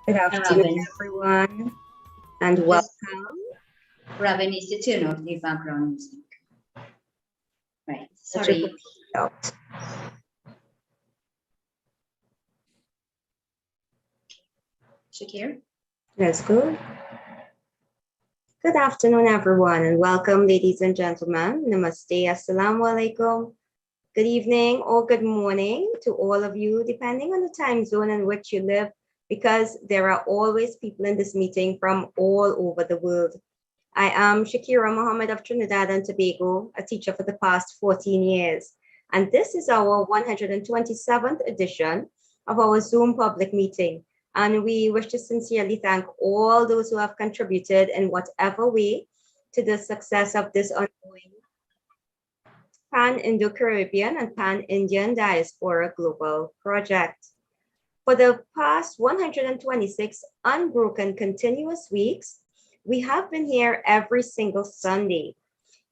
Good afternoon, Robin, everyone, and just welcome. Robin needs to turn off the background music. Right. Let your Sorry. voice out. Shakir. That's good. Good afternoon, everyone, and welcome, ladies and gentlemen. Namaste, assalamu alaikum. Good evening or good morning to all of you, depending on the time zone in which you live, because there are always people in this meeting from all over the world. I am Shakira Mohammed of Trinidad and Tobago, a teacher for the past 14 years. And this is our 127th edition of our Zoom public meeting. And we wish to sincerely thank all those who have contributed in whatever way to the success of this ongoing Pan-Indo-Caribbean and Pan-Indian Diaspora Global Project. For the past 126 unbroken continuous weeks, we have been here every single Sunday.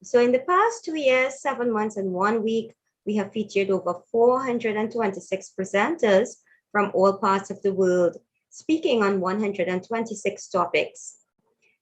So in the past 2 years, 7 months, and 1 week, we have featured over 426 presenters from all parts of the world, speaking on 126 topics.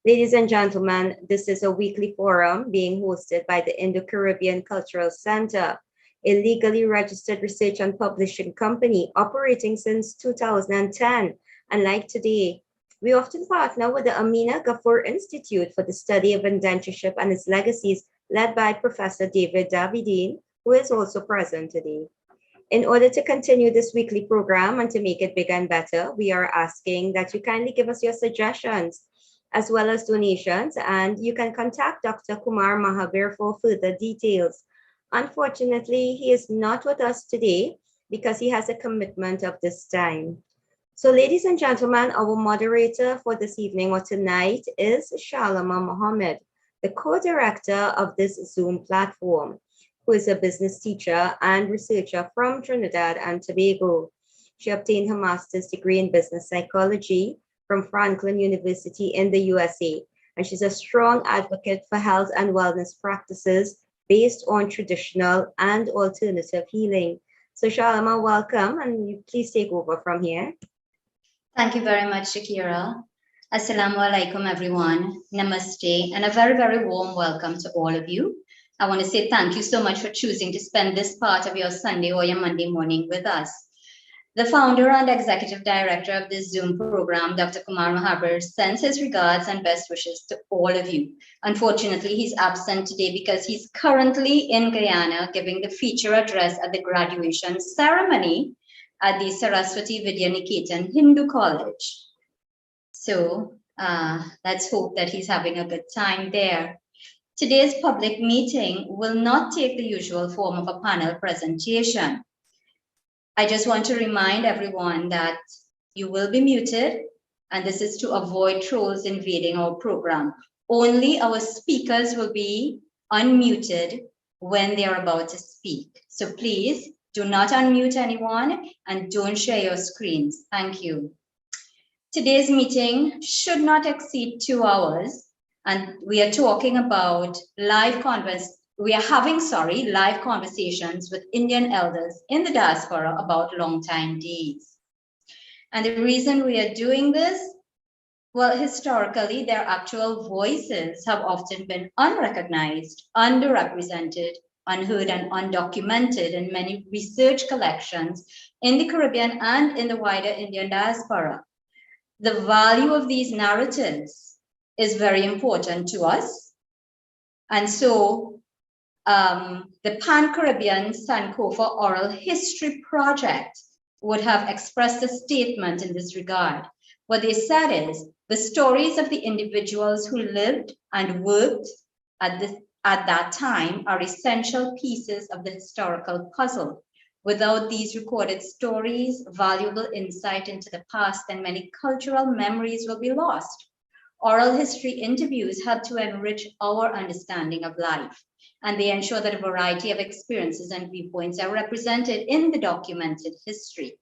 Ladies and gentlemen, this is a weekly forum being hosted by the Indo-Caribbean Cultural Center, a legally registered research and publishing company operating since 2010. And like today, we often partner with the Amina Ghafoor Institute for the Study of Indentureship and its Legacies, led by Professor David Davidine, who is also present today. In order to continue this weekly program and to make it bigger and better, we are asking that you kindly give us your suggestions as well as donations, and you can contact Dr. Kumar Mahabir for further details. Unfortunately, he is not with us today because he has a commitment of this time. So, ladies and gentlemen, our moderator for this evening or tonight is Shalama Mohammed, the co-director of this Zoom platform, who is a business teacher and researcher from Trinidad and Tobago. She obtained her master's degree in business psychology from Franklin University in the USA, and she's a strong advocate for health and wellness practices based on traditional and alternative healing. So, Shalama, welcome, and you please take over from here. Thank you very much, Shakira. Assalamu alaikum, everyone. Namaste, and a very, very warm welcome to all of you. I want to say thank you so much for choosing to spend this part of your Sunday or your Monday morning with us. The founder and executive director of this Zoom program, Dr. Kumar Mahabir, sends his regards and best wishes to all of you. Unfortunately, he's absent today because he's currently in Guyana giving the feature address at the graduation ceremony at the Saraswati Vidya Niketan Hindu College. So let's hope that he's having a good time there. Today's public meeting will not take the usual form of a panel presentation. I just want to remind everyone that you will be muted, and this is to avoid trolls invading our program. Only our speakers will be unmuted when they are about to speak. So please do not unmute anyone and don't share your screens. Thank you. Today's meeting should not exceed 2 hours, and we are talking about live conversations with Indian elders in the diaspora about long-time deeds. And the reason we are doing this, well, historically, their actual voices have often been unrecognized, underrepresented, unheard, and undocumented in many research collections in the Caribbean and in the wider Indian diaspora. The value of these narratives is very important to us. And so the Pan-Caribbean Sankofa Oral History Project would have expressed a statement in this regard. What they said is, the stories of the individuals who lived and worked at that time are essential pieces of the historical puzzle. Without these recorded stories, valuable insight into the past and many cultural memories will be lost. Oral history interviews help to enrich our understanding of life, and they ensure that a variety of experiences and viewpoints are represented in the documented history.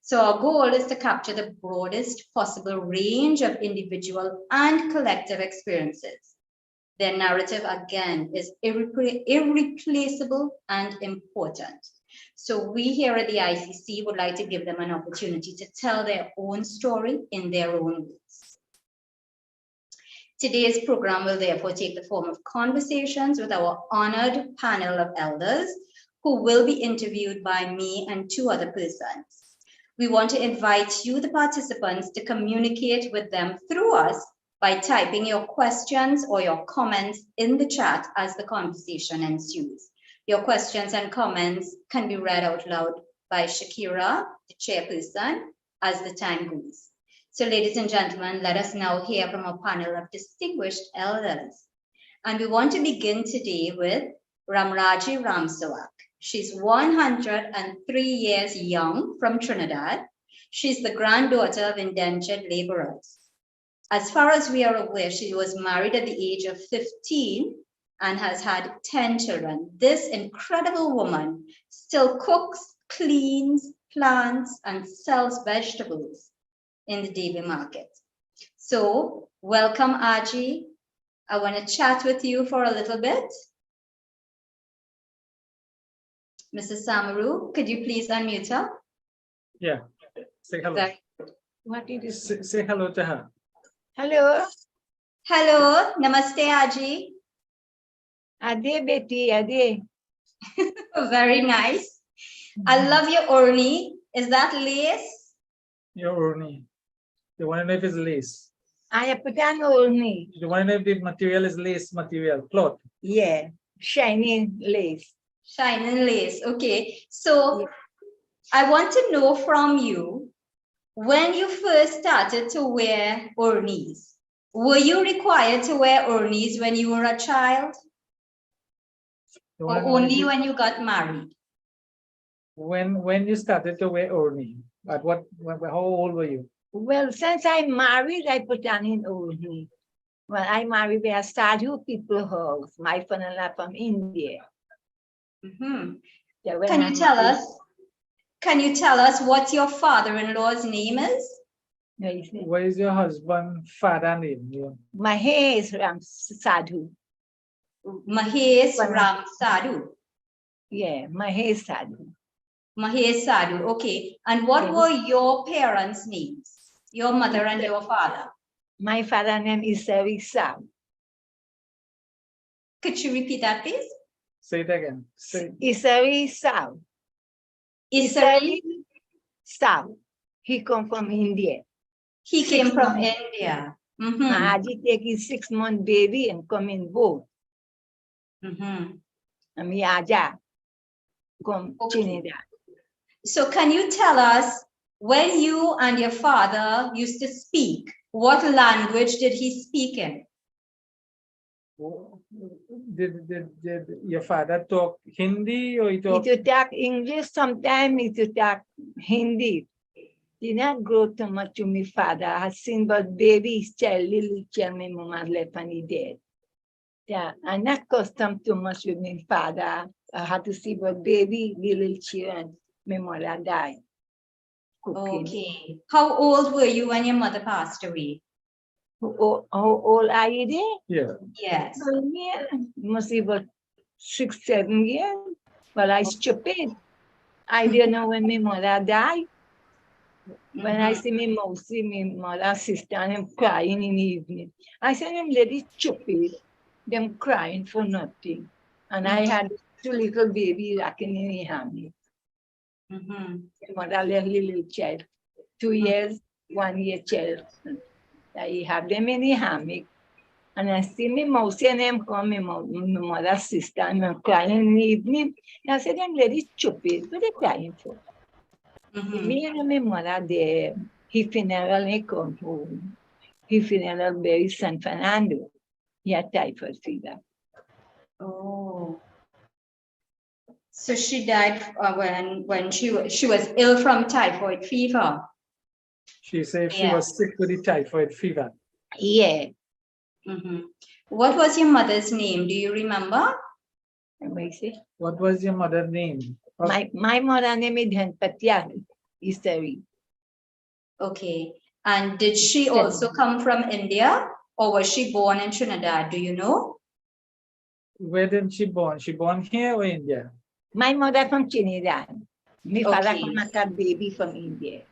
So our goal is to capture the broadest possible range of individual and collective experiences. Their narrative, again, is irreplaceable and important. So we here at the ICC would like to give them an opportunity to tell their own story in their own words. Today's program will therefore take the form of conversations with our honored panel of elders who will be interviewed by me and two other persons. We want to invite you, the participants, to communicate with them through us by typing your questions or your comments in the chat as the conversation ensues. Your questions and comments can be read out loud by Shakira, the chairperson, as the time goes. So ladies and gentlemen, let us now hear from a panel of distinguished elders. And we want to begin today with Ramraji Ramsawak. She's 103 years young from Trinidad. She's the granddaughter of indentured laborers. As far as we are aware, she was married at the age of 15 and has had 10 children. This incredible woman still cooks, cleans, plants, and sells vegetables in the daily market. So welcome, Aji. I want to chat with you for a little bit. Mrs. Samaru, could you please unmute her? Yeah, say hello. What did you say? Say hello to her. Hello, Hello, namaste, Aji. Ade Beti, Ade. Very nice. I love your orni. Is that lace? Your urni. You want to know if it's lace. I put on only. You want to know if the material is lace material, cloth. Yeah, shiny lace. Shining lace. Okay. So I want to know from you, when you first started to wear ornis, were you required to wear ornis when you were a child? You Or wanna know only when you got married? when you started to wear urni, at how old were you? Well, since I married, I put on in only. Well, I married where Sadhu people house. My father from India. Mhm. Yeah, when Can I you tell married- us? Can you tell us what your father-in-law's name is? No, you see, What is your husband's father name? my hair is from Sadhu. Mahesh Well, Ram Sadhu. Yeah, my hair is Sadhu. Mahesh Sadhu. Okay. And what Yeah. were your parents' names? Your mother and your father? My father name is Sarisa. Could you repeat that, please? Say it again. Say Isari Sao. Isari. Sao. He come from India. He came 6 from months. India. My Aji take his 6-month baby and come in boat. And me Aja come Okay. Trinidad. So can you tell us, when you and your father used to speak, what language did he speak in? did your father talk Hindi or he He talk? to talk English, sometimes he to talk Hindi. Did not grow too much to me father. I seen but baby child, little child, my mama left and he dead. Yeah, I'm not accustomed too much with my father. I had to see but baby, little children, my mother died. Cooking. Okay. How old were you when your mother passed away? How old are you there? Yeah. Yes. Yeah, must be about 6, 7 years. Well, I stupid. I didn't know when my mother died. When I see my mouse, my mother, sister, and them crying in the evening. I said, them lady stupid. Them crying for nothing. And I had 2 little babies rocking in the hammock. My mother left little child. 2 years, 1 year child. I have them in the hammock. And I see me mouse and them come, my mother's sister, and I'm crying in the evening. And I said, them lady stupid. What are they crying for? Me and my mother there, his funeral, he come home. His funeral buried San Fernando. He had typhoid fever. Oh. So she died when she was ill from typhoid fever. She said she Yeah. was sick with the typhoid fever. Yeah. What was your mother's name? Do you remember? Let me see. What was your mother's name? My mother name is Dhanpatya Isari. Okay. And did she also come from India, or was she born in Trinidad? Do you know? Where did she born? She born here or India? My mother from Trinidad. My father Okay. come as a baby from India.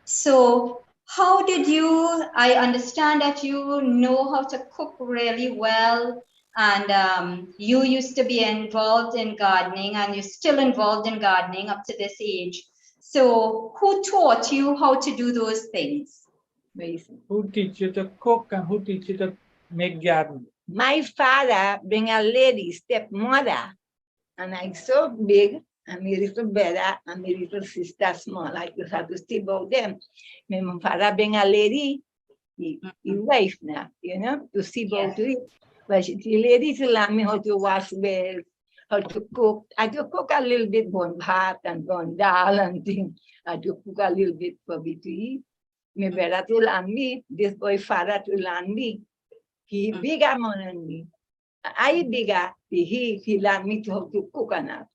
So how did you, I understand that you know how to cook really well, and you used to be involved in gardening and you're still involved in gardening up to this age. So who taught you how to do those things? Who teach you to cook and who teach you to make garden? My father bring a lady, stepmother, and I so big, and my little brother and my little sister small. I just have to see about them. My father bring a lady, he wife now, you know, to see about it. But the lady to learn me how to wash well, how to cook. I do cook a little bit bon pat and bon dal and things. I do cook a little bit for me to eat. My brother to learn me, this boy father to learn me. He bigger more than me. I bigger, he learned me to how to cook enough.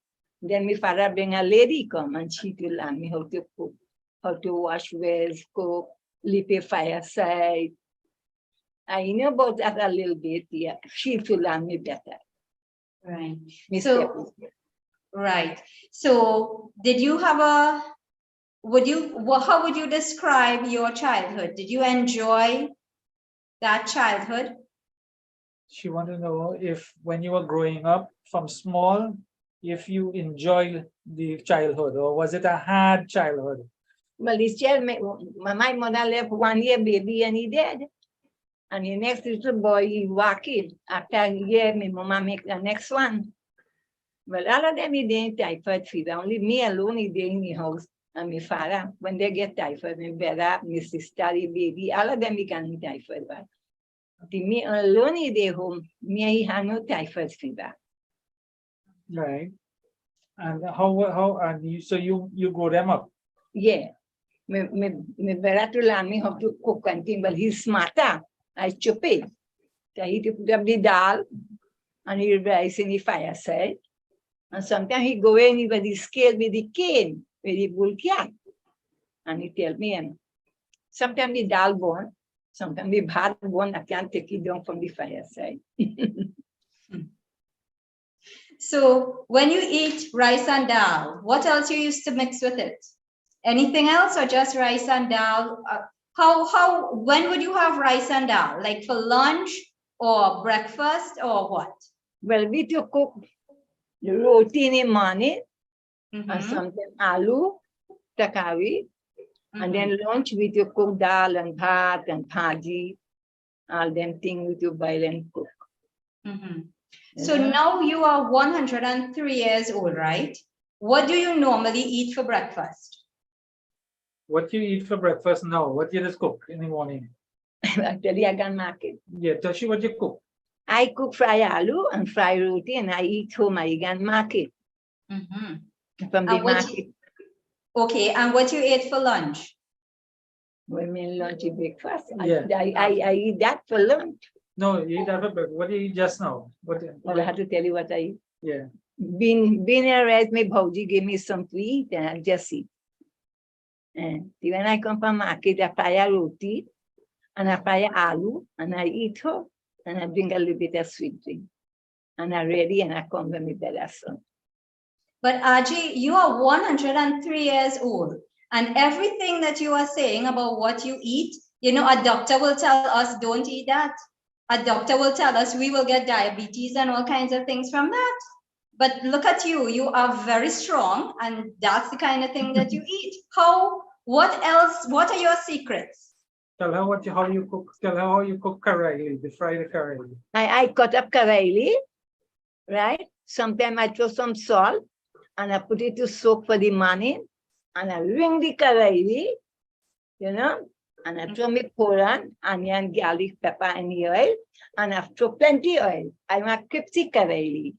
Then my father bring a lady come and she to learn me how to cook, how to wash wells, cook, leap a fireside. I know about that a little bit, yeah. She to learn me better. Right. Miss So, Stephanie. right. So did you have a, how would you describe your childhood? Did you enjoy that childhood? She want to know if when you were growing up from small, if you enjoyed the childhood or was it a hard childhood? Well, this child, my mother left 1 year baby and he dead. And the next little boy, he walking. After a year, my mama make the next one. Well, all of them, he didn't typhoid fever. Only me alone, he did in the house. And my father, when they get typhoid, my brother, my sister, the baby, all of them began typhoid. But me alone, he did home. Me, he had no typhoid fever. Right. And and you grow them up. Yeah. My brother to learn me how to cook and things. Well, he's smarter. I chop it. So he put up the dal and he rice in the fireside. And sometimes he go in with the scale with the cane, with the bull cat. And he tell me, and sometimes the dal bone, sometimes the bad bone, I can't take it down from the fireside. So when you eat rice and dal, what else you used to mix with it? Anything else or just rice and dal? When would you have rice and dal? Like for lunch or breakfast or what? Well, we to cook the roti in the morning, and Mhm. sometimes aloo, takari, and then lunch we to cook dal and bhat and bhaji, all them things we to boil and cook. Mhm. So now you are 103 years old, right? What do you normally eat for breakfast? What you eat for breakfast now? What you just cook in the morning? Actually, I can make it. Yeah, tell she what you cook. I cook fry aloo and fry roti, and I eat home. I can make it Mhm. from the And what market. Okay, and what you ate for lunch? When me lunch and breakfast, Yeah. I eat that for lunch. No, you eat that for breakfast. What do you eat just now? Well, I have to tell you what I eat. Yeah. Bean and rice, my bhauji gave me some to eat, and I just eat. And when I come from market, I fry a roti, and I fry aloo, and I eat her, and I drink a little bit of sweet drink. And I'm ready, and I come with my better son. But Aji, you are 103 years old, and everything that you are saying about what you eat, you know, a doctor will tell us don't eat that. A doctor will tell us we will get diabetes and all kinds of things from that. But look at you, you are very strong, and that's the kind of thing that you eat. What else? What are your secrets? Tell her how you cook. Tell her how you cook karaili, the fried karaili. I cut up karaili, right? Sometimes I throw some salt, and I put it to soak for the morning, and I wring the karaili, you know, and I throw me koran, onion, garlic, pepper, and the oil, and I throw plenty oil. I make crispy karaili,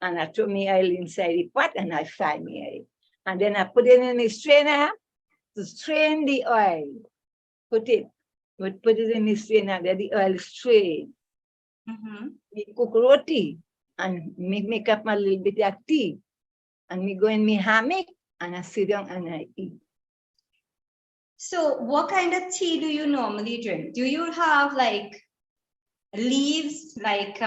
and I throw me oil inside the pot, and I fry me oil. And then I put it in the strainer to strain the oil. Put it in the strainer, let the oil strain. We cook roti, and make up a little bit of tea. And we go in my hammock, and I sit down and I eat. So what kind of tea do you normally drink? Do you have like leaves, like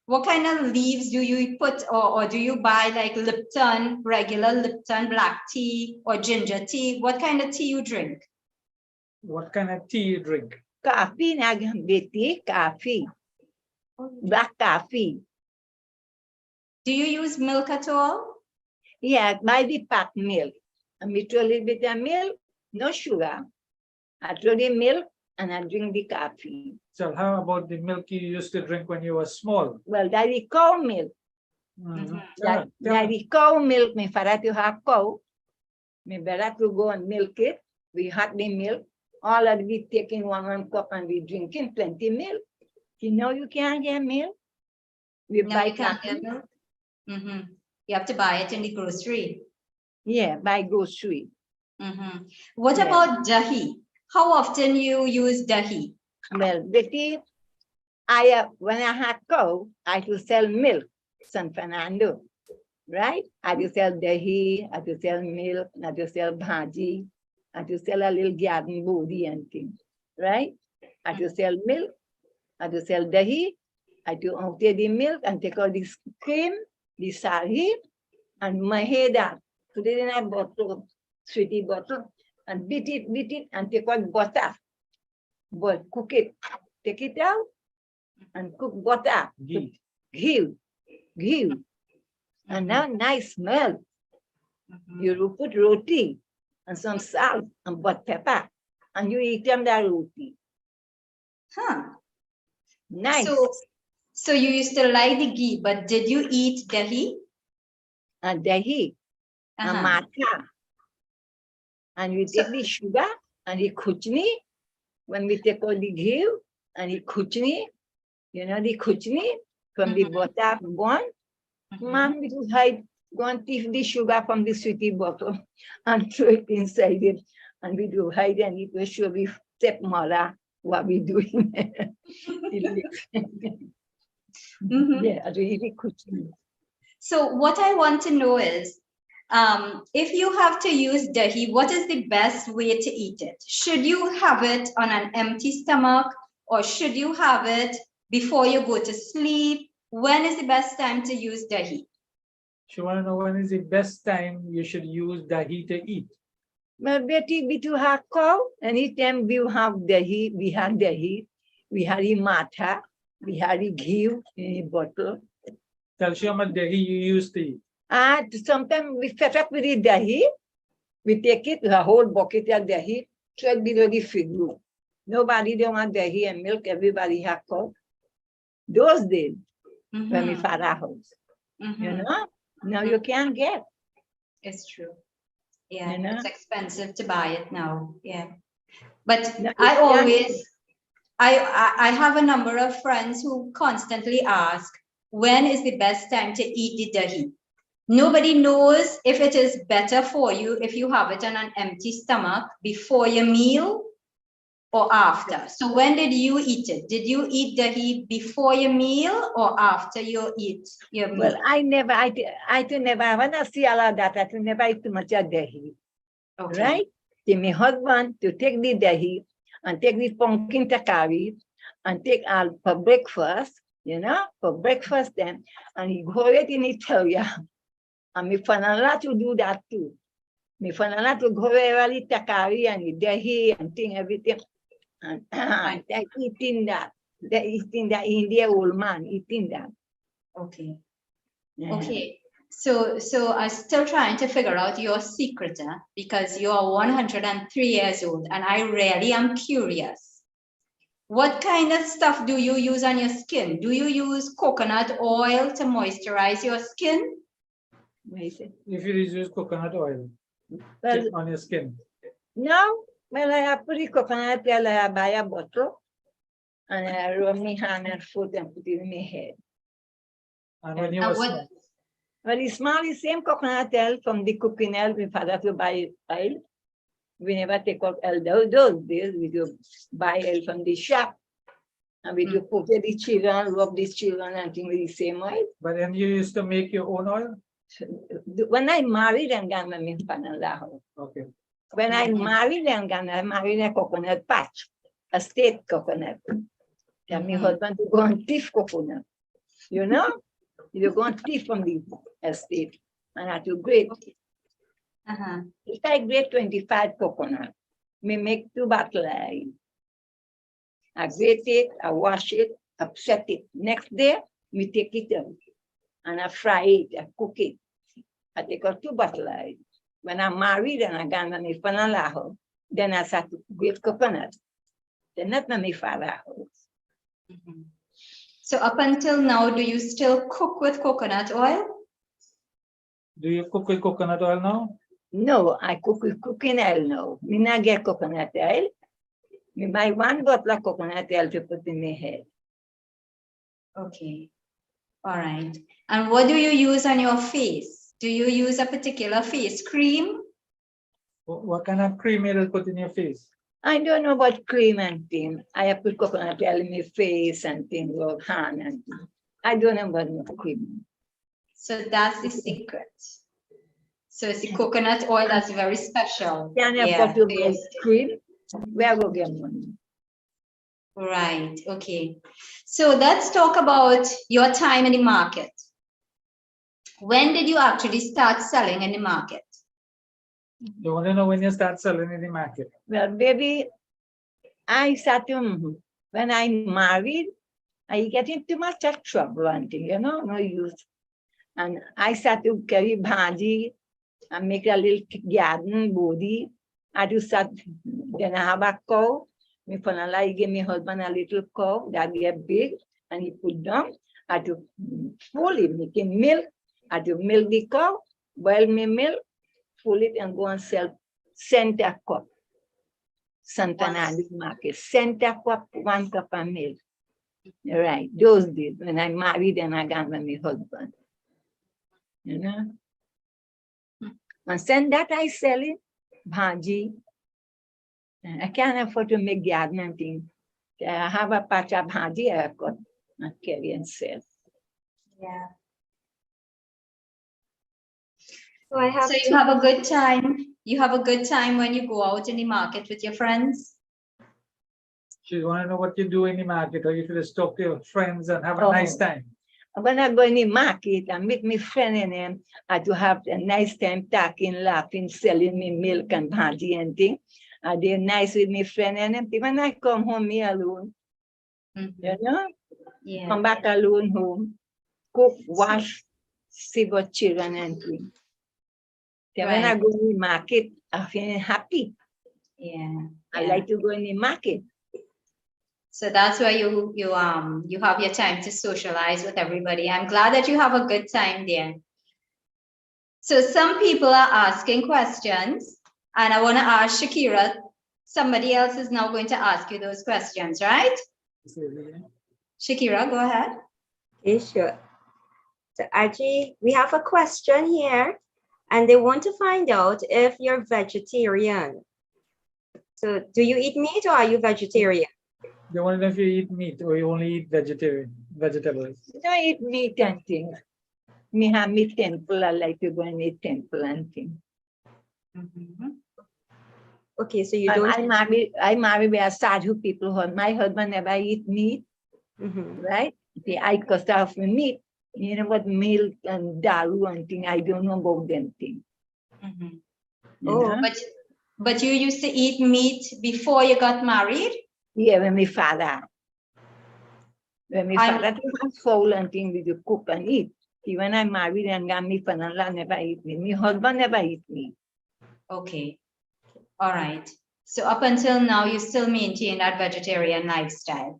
What kind of leaves do you put, or do you buy like Lipton, regular Lipton black tea or ginger tea? What kind of tea you drink? What kind of tea you drink? Coffee na gambiti, coffee. Black coffee. Do you use milk at all? Yeah, buy the packed milk. And we throw a little bit of milk, no sugar. I throw the milk and I drink the coffee. So how about the milk you used to drink when you were small? Well, that is cow milk. Mhm. That Yeah. is cow milk. My father to have cow. My brother to go and milk it. We had the milk. All of we taking one cup and we drinking plenty milk. You know you can't get milk. We No, buy you can't coffee. get milk. You have to buy it in the grocery. Yeah, buy grocery. What Yeah. about dahi? How often you use dahi? Well, Betty, when I had cow, I had to sell milk, San Fernando, right? I had to sell dahi, I had to sell milk, I had to sell bhaji, I had to sell a little garden body and things, right? I had to sell milk, I had to sell dahi, I had to empty the milk and take out the cream, the sari, and maheda. Put it in a bottle, sweetie bottle, and beat it, and take out butter. But cook it, take it out, and cook butter. Ghee. Ghee. And now nice smell. You will put roti and some salt and but pepper, and you eat them that roti. Huh. Nice. So you used to like the ghee, but did you eat dahi? And dahi, and matcha. And we take the sugar and the kuchni. When we take out the ghee and the kuchni, you know the kuchni from the butter one. Man, we will hide, go and thief the sugar from the sweetie bottle and throw it inside it. And we do hide and it will show we stepmother what we doing. Yeah, really kuchni. So what I want to know is, if you have to use dahi, what is the best way to eat it? Should you have it on an empty stomach, or should you have it before you go to sleep? When is the best time to use dahi? She want to know when is the best time you should use dahi to eat. Well, Betty, we do have cow. Anytime we have dahi, we have dahi. We have the matcha. We have the ghee in a bottle. Tell she how much dahi you used to eat. Sometimes we fed up with the dahi. We take it, a whole bucket of dahi, throw it below the figure. Nobody don't want dahi and milk. Everybody have cow. Those days, when we father house, you know, now you can't get. It's true. Yeah, You know? it's expensive to buy it now. Yeah, but No, I you always, I have a number of friends who constantly ask, when is the best time to eat the dahi? Nobody knows if it is better for you if you have it on an empty stomach before your meal or after. So when did you eat it? Did you eat dahi before your meal or after you eat your meal? Well, I do never, when I see all of that, I do never eat too much of dahi, right? So my husband to take the dahi and take the pumpkin takari and take all for breakfast, you know, for breakfast then, and he go right in Italia. And my father to do that too. My father to go early takari and the dahi and thing everything. And they're eating that. They're eating that Indian old man eating that. Okay. Yeah. Okay. So I'm still trying to figure out your secret, because you're 103 years old, and I really am curious. What kind of stuff do you use on your skin? Do you use coconut oil to moisturize your skin? If you use coconut oil on your skin. No, well, I have put the coconut oil, I buy a bottle, and I rub my hand and foot and put it in my head. And when you were small. Well, it's small, the same coconut oil from the cooking oil, my father to buy oil. We never take out oil those days, we do buy oil from the shop. And we do put it the children, rub the children and things with the same oil. But then you used to make your own oil? When I married and got my father. Okay. When I married and got I married a coconut patch, a state coconut. And my husband to go and thief coconut. You know, you go and thief from the estate. And I do great. Uh-huh. If I grate 25 coconut, me make 2 bottle. I grate it, I wash it, I set it. Next day, we take it out and I fry it, I cook it. I take out 2 bottle. When I'm married and I got my father, then I start to grate coconut. Then not my father house. Mm-hmm. So up until now, do you still cook with coconut oil? Do you cook with coconut oil now? No, I cook with cooking oil now. Me not get coconut oil. Me buy 1 bottle of coconut oil to put in my head. Okay. All right. And what do you use on your face? Do you use a particular face cream? What kind of cream you'll put in your face? I don't know about cream and things. I have put coconut oil in my face and things, or hand and things. I don't know about no cream. So that's the secret. So it's the coconut oil that's very special. Can I Yeah. put to buy cream? Where go get money? Right. Okay. So let's talk about your time in the market. When did you actually start selling in the market? You want to know when you start selling in the market? Well, baby, I start to, when I married, I get into much of trouble and thing, you know, no use. And I start to carry bhaji and make a little garden body. I do start, then I have a cow. Me finally give my husband a little cow that get big and he put down. I do fully make him milk. I do milk the cow, boil me milk, full it and go and sell center cup. Santana market, center cup, 1 cup of milk. Right, those days when I married and I got my husband. You know? And send that I sell it, bhaji. I can't afford to make garden and things. I have a patch of bhaji I have got and carry and sell. Yeah. So I have So you have a good time. You have a good time when you go out in the market with your friends? She want to know what you do in the market, or you just talk to your friends and have a nice time. When I go in the market, I meet my friend and them, I do have a nice time talking, laughing, selling me milk and bhaji and things. They're nice with my friend and them. When I come home, me alone, you know, Yeah. come back alone home, cook, wash, see what children and things. Then when I go in the market, I feel happy. Yeah. I like to go in the market. So that's where you have your time to socialize with everybody. I'm glad that you have a good time there. So some people are asking questions, and I want to ask Shakira. Somebody else is now going to ask you those questions, right? Shakira, go ahead. Okay, sure. So Aji, we have a question here, and they want to find out if you're vegetarian. So do you eat meat or are you vegetarian? They want to know if you eat meat or you only eat vegetables. I eat meat and things. Me have me temple, I like to go and eat temple and things. Okay, so you don't. I marry where sadhu people. My husband never eat meat, right? I cost off meat. You know what, milk and daru and thing. I don't know about them things. Oh, but you used to eat meat before you got married? Yeah, when my father was foul and thing with the cook and eat. When I married and got me fanala, never eat me. My husband never eat me. Okay. All right. So up until now, you still maintain that vegetarian lifestyle.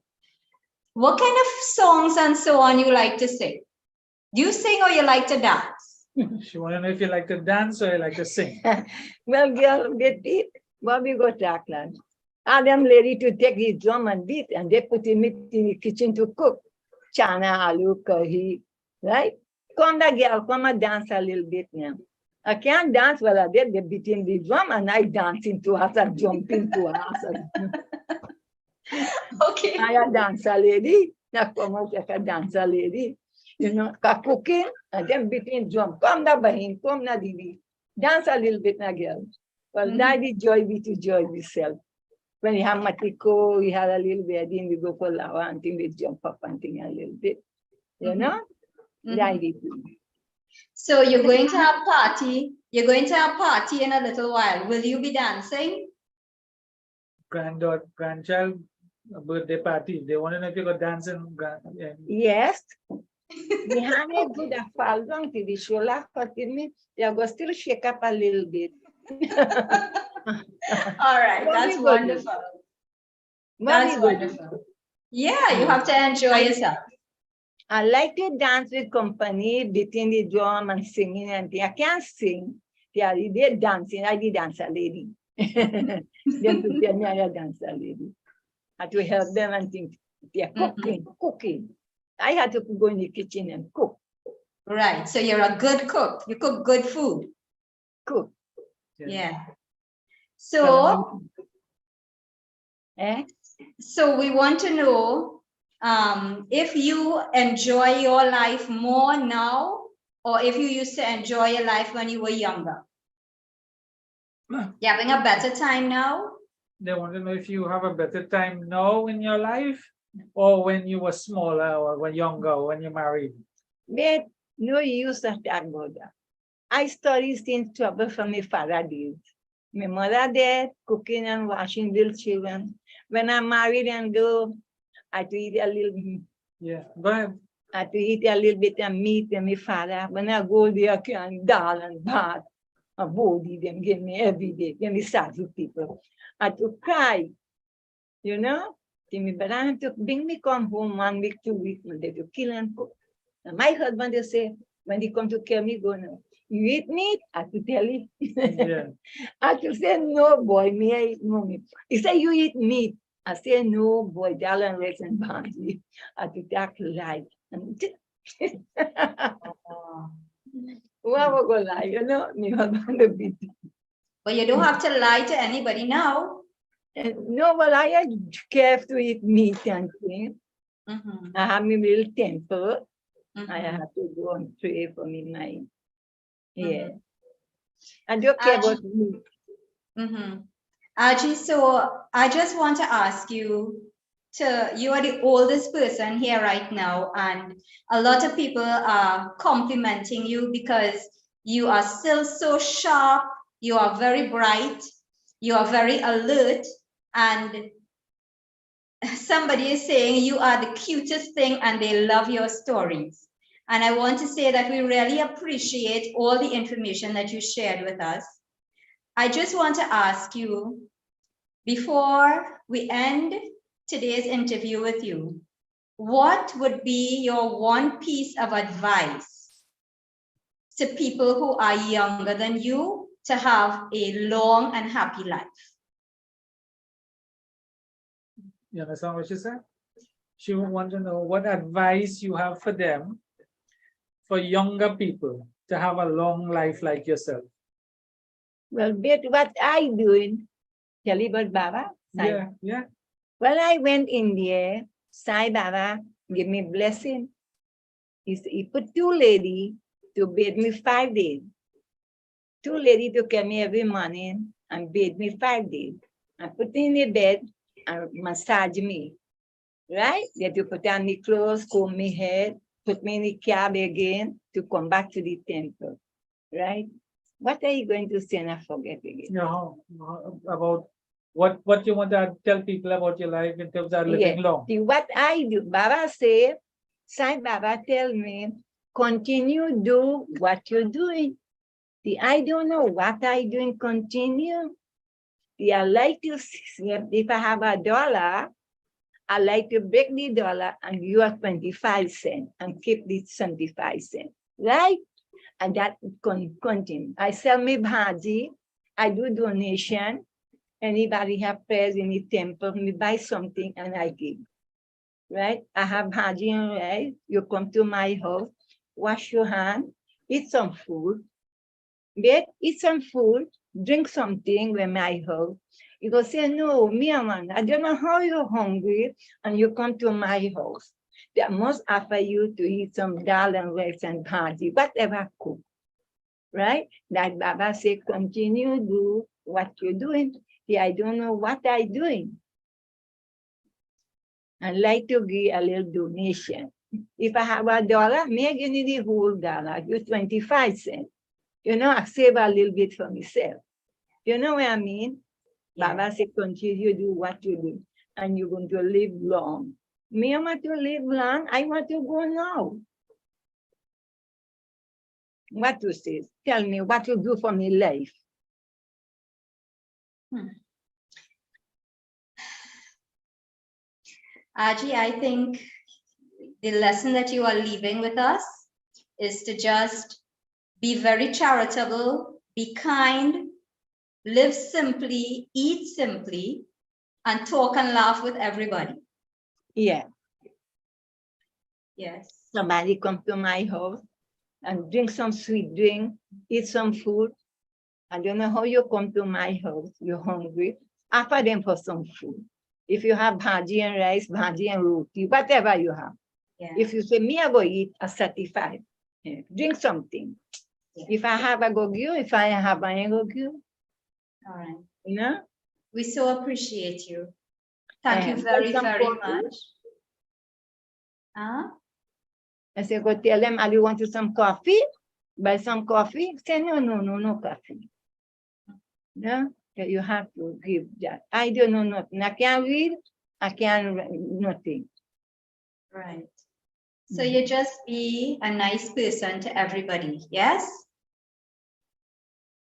What kind of songs and so on you like to sing? Do you sing or you like to dance? She want to know if you like to dance or you like to sing. Well, girl, get it. What we got to land? Adam lady to take his drum and beat, and they put him in the kitchen to cook. Chana, aloo, curry, right? Come the girl, come and dance a little bit now. I can't dance well I did. They beating the drum and I dancing to us and jumping to us. Okay. I a dancer lady. Now come out like a dancer lady. You know, cooking and then beating drum. Come na bahin, come na didi. Dance a little bit na girl. Well, daddy joy we to joy myself. When you have matiko, we had a little wedding, we go for lava and thing, we jump up and thing a little bit. You know? That is it. So you're going to have party. You're going to have party in a little while. Will you be dancing? Grandchild birthday party. They want to know if you got dancing. Yes. We have a good fall down to the shoulder, but me, you're going to still shake up a little bit. All right, What that's we gonna do? wonderful. What That's we gonna do? wonderful. Yeah, you have to enjoy yourself. I like to dance with company, beating the drum and singing and things. I can't sing. Yeah, they're dancing. I did dance a lady. Them to tell me I a dancer lady. I had to help them and think, they're cooking. I had to go in the kitchen and cook. Right. So you're a good cook. You cook good food. Cook. Yeah. So we want to know if you enjoy your life more now or if you used to enjoy your life when you were younger. You're having a better time now? They want to know if you have a better time now in your life or when you were smaller or when younger or when you married. But no use of that mother. I studied since trouble from my father days. My mother dead, cooking and washing little children. When I married and go, I had to eat a little. Yeah, go ahead. I had to eat a little bit of meat and my father. When I go there, I can dal and bath. A body them give me every day. Give me sassy people. I had to cry, you know. But I have to bring me come home 1 week, 2 weeks, and they to kill and cook. And my husband, they say, when they come to kill me, go now. You eat meat? I have to tell you. Yeah. I have to say, no, boy, me, I eat no meat. He said, you eat meat. I say, no, boy, dal and rice and barley. I have to talk light. Who am I going to lie? You know, me husband a bit. But you don't have to lie to anybody now. No, well, I had care to eat meat and things. I have my little temper. I have to go and pray for me mind. Yeah. I don't care about meat. Aji, so I just want to ask you you are the oldest person here right now, and a lot of people are complimenting you because you are still so sharp, you are very bright, you are very alert, and somebody is saying you are the cutest thing and they love your stories. And I want to say that we really appreciate all the information that you shared with us. I just want to ask you, before we end today's interview with you, what would be your one piece of advice to people who are younger than you to have a long and happy life? You understand what she said? She would want to know what advice you have for them, for younger people, to have a long life like yourself. Well, but what I doing, tell you about Baba? Yeah, yeah. When I went India, Sai Baba gave me blessing. He put 2 ladies to bathe me 5 days. 2 ladies to come me every morning and bathe me 5 days. And put me in the bed and massage me. Right? They had to put on the clothes, comb my head, put me in the cab again to come back to the temple. Right? What are you going to say and I forget again? No, about what you want to tell people about your life in terms of living long. See, what I do, Baba say, Sai Baba tell me, continue do what you're doing. See, I don't know what I doing, continue. See, I like to, if I have $1, I like to break the dollar and give you 25 cents and keep the 75 cents, right? And that continue. I sell me bhaji, I do donation. Anybody have prayers in the temple, me buy something and I give, right? I have bhaji and rice. You come to my house, wash your hand, eat some food, eat some food, drink something when my house. You go say, no, me, man, I don't know how you're hungry and you come to my house. They must offer you to eat some dal and rice and bhaji, whatever cook, right? That Baba say, continue do what you're doing. See, I don't know what I'm doing. I like to give a little donation. If I have $1, me give you the whole dollar, you 25 cents. You know, I save a little bit for myself. You know what I mean? Yeah. Baba said, continue to do what you do, and you're going to live long. Me, I want to live long. I want to go now. What you say? Tell me what you do for me life. Aji, I think the lesson that you are leaving with us is to just be very charitable, be kind, live simply, eat simply, and talk and laugh with everybody. Yeah. Yes. Somebody come to my house and drink some sweet drink, eat some food. I don't know how you come to my house. You're hungry. Offer them for some food. If you have bhaji and rice, bhaji and roti, whatever you have. Yeah. If you say, me, I go eat, I satisfied. Yeah. Drink something. Yeah. If I have, I go give. If I have, I go give. All right. You know? We so appreciate you. Thank you Buy very, some very coffee. much. Huh? I say, go tell them, I want you some coffee. Buy some coffee. Say, no coffee. No, you have to give that. I don't know nothing. I can't read. I can't write nothing. Right. So you just be a nice person to everybody. Yes?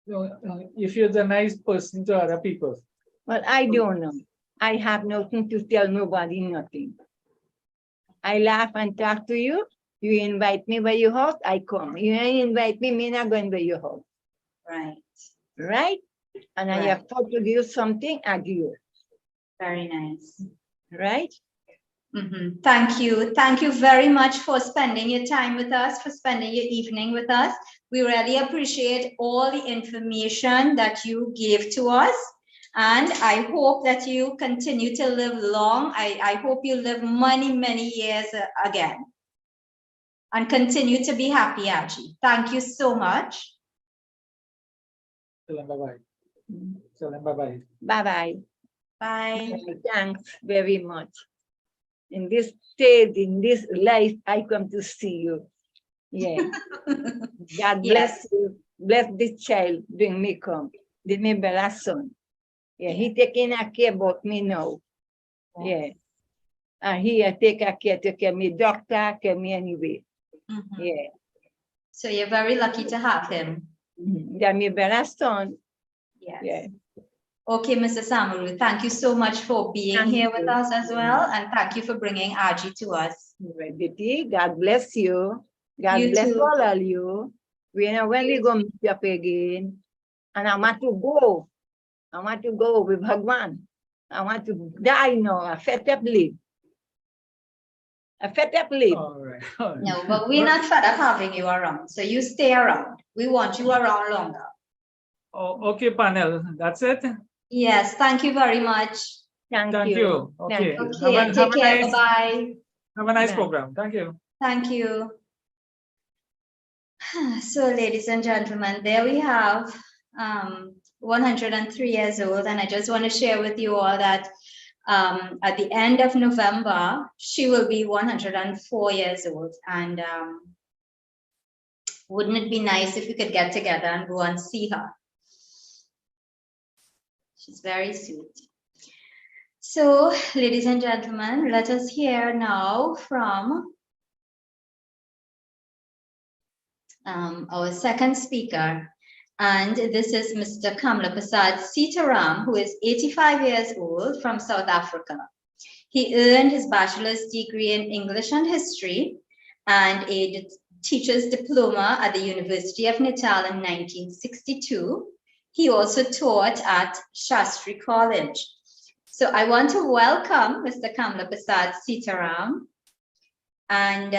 If you're the nice person to other people. Well, I don't know. I have nothing to tell nobody nothing. I laugh and talk to you. You invite me by your house, I come. You invite me, me not going by your house. Right. Right? And I Right. have to give you something, I give you. Very nice. Right? Mm-hmm. Thank you. Thank you very much for spending your time with us, for spending your evening with us. We really appreciate all the information that you gave to us. And I hope that you continue to live long. I hope you live many, many years again. And continue to be happy, Aji. Thank you so much. Tell them bye-bye. Tell them bye-bye. Bye-bye. Bye. Thanks very much. In this state, in this life, I come to see you. Yeah. God bless you. Bless this child. Bring me come. Did me better son. Yeah, he taking a care about me now. Yeah. And he take a care to care me doctor, care me anyway. Mm-hmm. Yeah. So you're very lucky to have him. Yeah, me better son. Yes. Yeah. Okay, Mr. Samaru, thank you so much for being Thank here you. with us as well. And thank you for bringing Aji to us. Betty, God bless you. God You bless too. all of you. When we go meet up again, and I want to go. I want to go with Bhagwan. I want to die now. I fed up live. I fed up live. All right. All right. No, but we're not fed up having you around. So you stay around. We want you around longer. Oh, okay, panel. That's it. Yes, thank you very much. Thank Thank you. you. Okay. Thank you. Okay, take care. Bye-bye. Have a nice Bye. program. Thank you. Thank you. So, ladies and gentlemen, there we have 103 years old. And I just want to share with you all that at the end of November, she will be 104 years old. And wouldn't it be nice if we could get together and go and see her? She's very sweet. So, ladies and gentlemen, let us hear now from our second speaker. And this is Mr. Kamla Prasad Sitaram, who is 85 years old from South Africa. He earned his bachelor's degree in English and history and a teacher's diploma at the University of Natal in 1962. He also taught at Shastri College. So I want to welcome Mr. Kamla Prasad Sitaram. And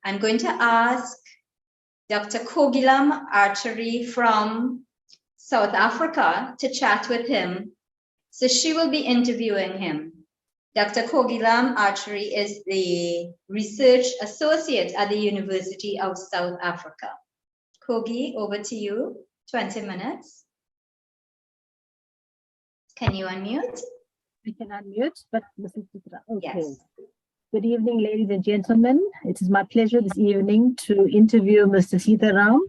I'm going to ask Dr. Kogilam Archery from South Africa to chat with him. So she will be interviewing him. Dr. Kogilam Archery is the research associate at the University of South Africa. Kogi, over to you, 20 minutes. Can you unmute? I can unmute, but this is okay. Yes. Good evening, ladies and gentlemen. It is my pleasure this evening to interview Mr. Sitaram.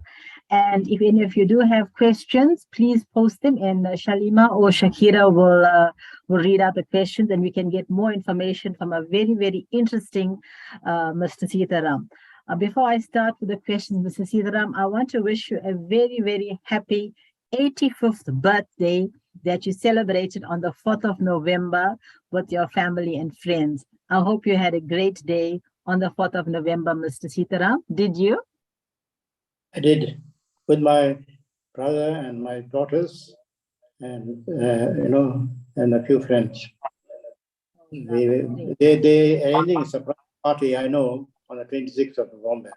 And if any of you do have questions, please post them, and Shalima or Shakira will read out the questions, and we can get more information from a very, very interesting Mr. Sitaram. Before I start with the questions, Mr. Sitaram, I want to wish you a very, very happy 85th birthday that you celebrated on the 4th of November with your family and friends. I hope you had a great day on the 4th of November, Mr. Sitaram. Did you? I did, with my brother and my daughters, and and a few friends. They arranging a surprise party, I know, on the 26th of November.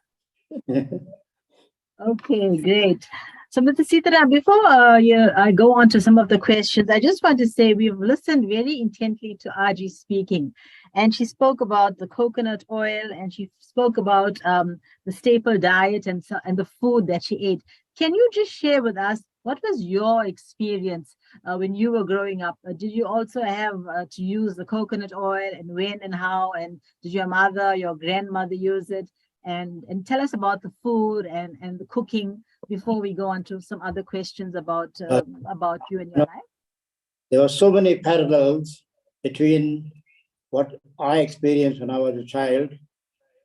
Okay, great. So, Mr. Sitaram, before I go on to some of the questions, I just want to say we've listened very intently to Aji speaking, and she spoke about the coconut oil, and she spoke about the staple diet and the food that she ate. Can you just share with us what was your experience when you were growing up? Did you also have to use the coconut oil, and when and how? And did your mother, your grandmother use it? And tell us about the food and the cooking before we go on to some other questions about you and your life. There were so many parallels between what I experienced when I was a child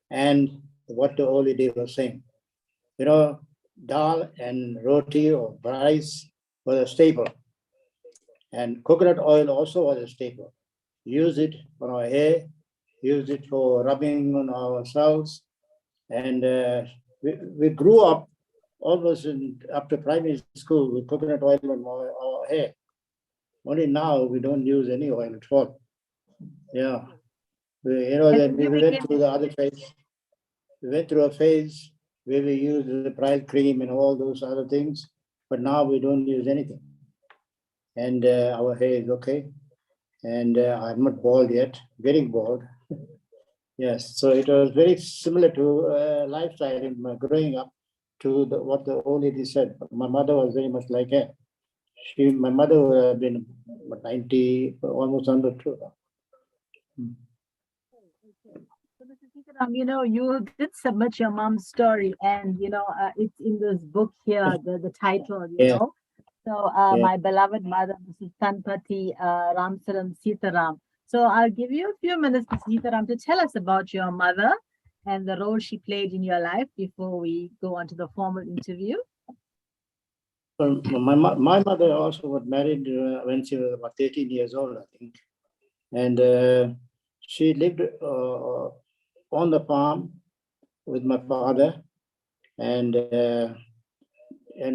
and what the old lady was saying. You know, dal and roti or rice was a staple, and coconut oil also was a staple. Use it on our hair, use it for rubbing on ourselves. And we grew up almost up to primary school with coconut oil on our hair. Only now we don't use any oil at all. Yeah. Then we went through the other phase. We went through a phase where we used the bright cream and all those other things, but now we don't use anything. And our hair is okay. And I'm not bald yet, getting bald. Yes, so it was very similar to lifestyle in my growing up to what the old lady said. My mother was very much like her. My mother would have been 90, almost 102. You did submit your mom's story, and it's in this book here, the title, know. So my beloved mother, Mrs. Tanpati Ramsaram Sitaram. So I'll give you a few minutes, Mr. Sitaram, to tell us about your mother and the role she played in your life before we go on to the formal interview. My mother also got married when she was about 13 years old, I think. And she lived on the farm with my father. And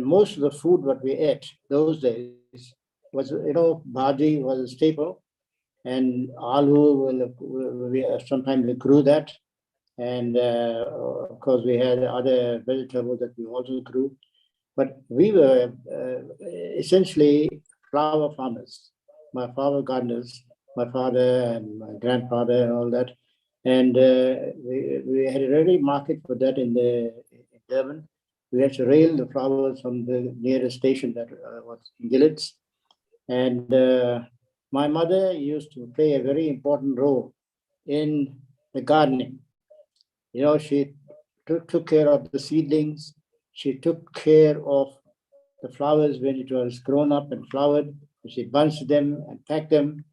most of the food what we ate those days was, bhaji was a staple. And aloo, sometimes we grew that. And of course, we had other vegetables that we also grew. But we were essentially flower farmers. My father gardeners, my father and my grandfather and all that. And we had a ready market for that in Durban. We had to rail the flowers from the nearest station that was in Gillets. And my mother used to play a very important role in the gardening. She took care of the seedlings. She took care of the flowers when it was grown up and flowered. She bunched them and packed them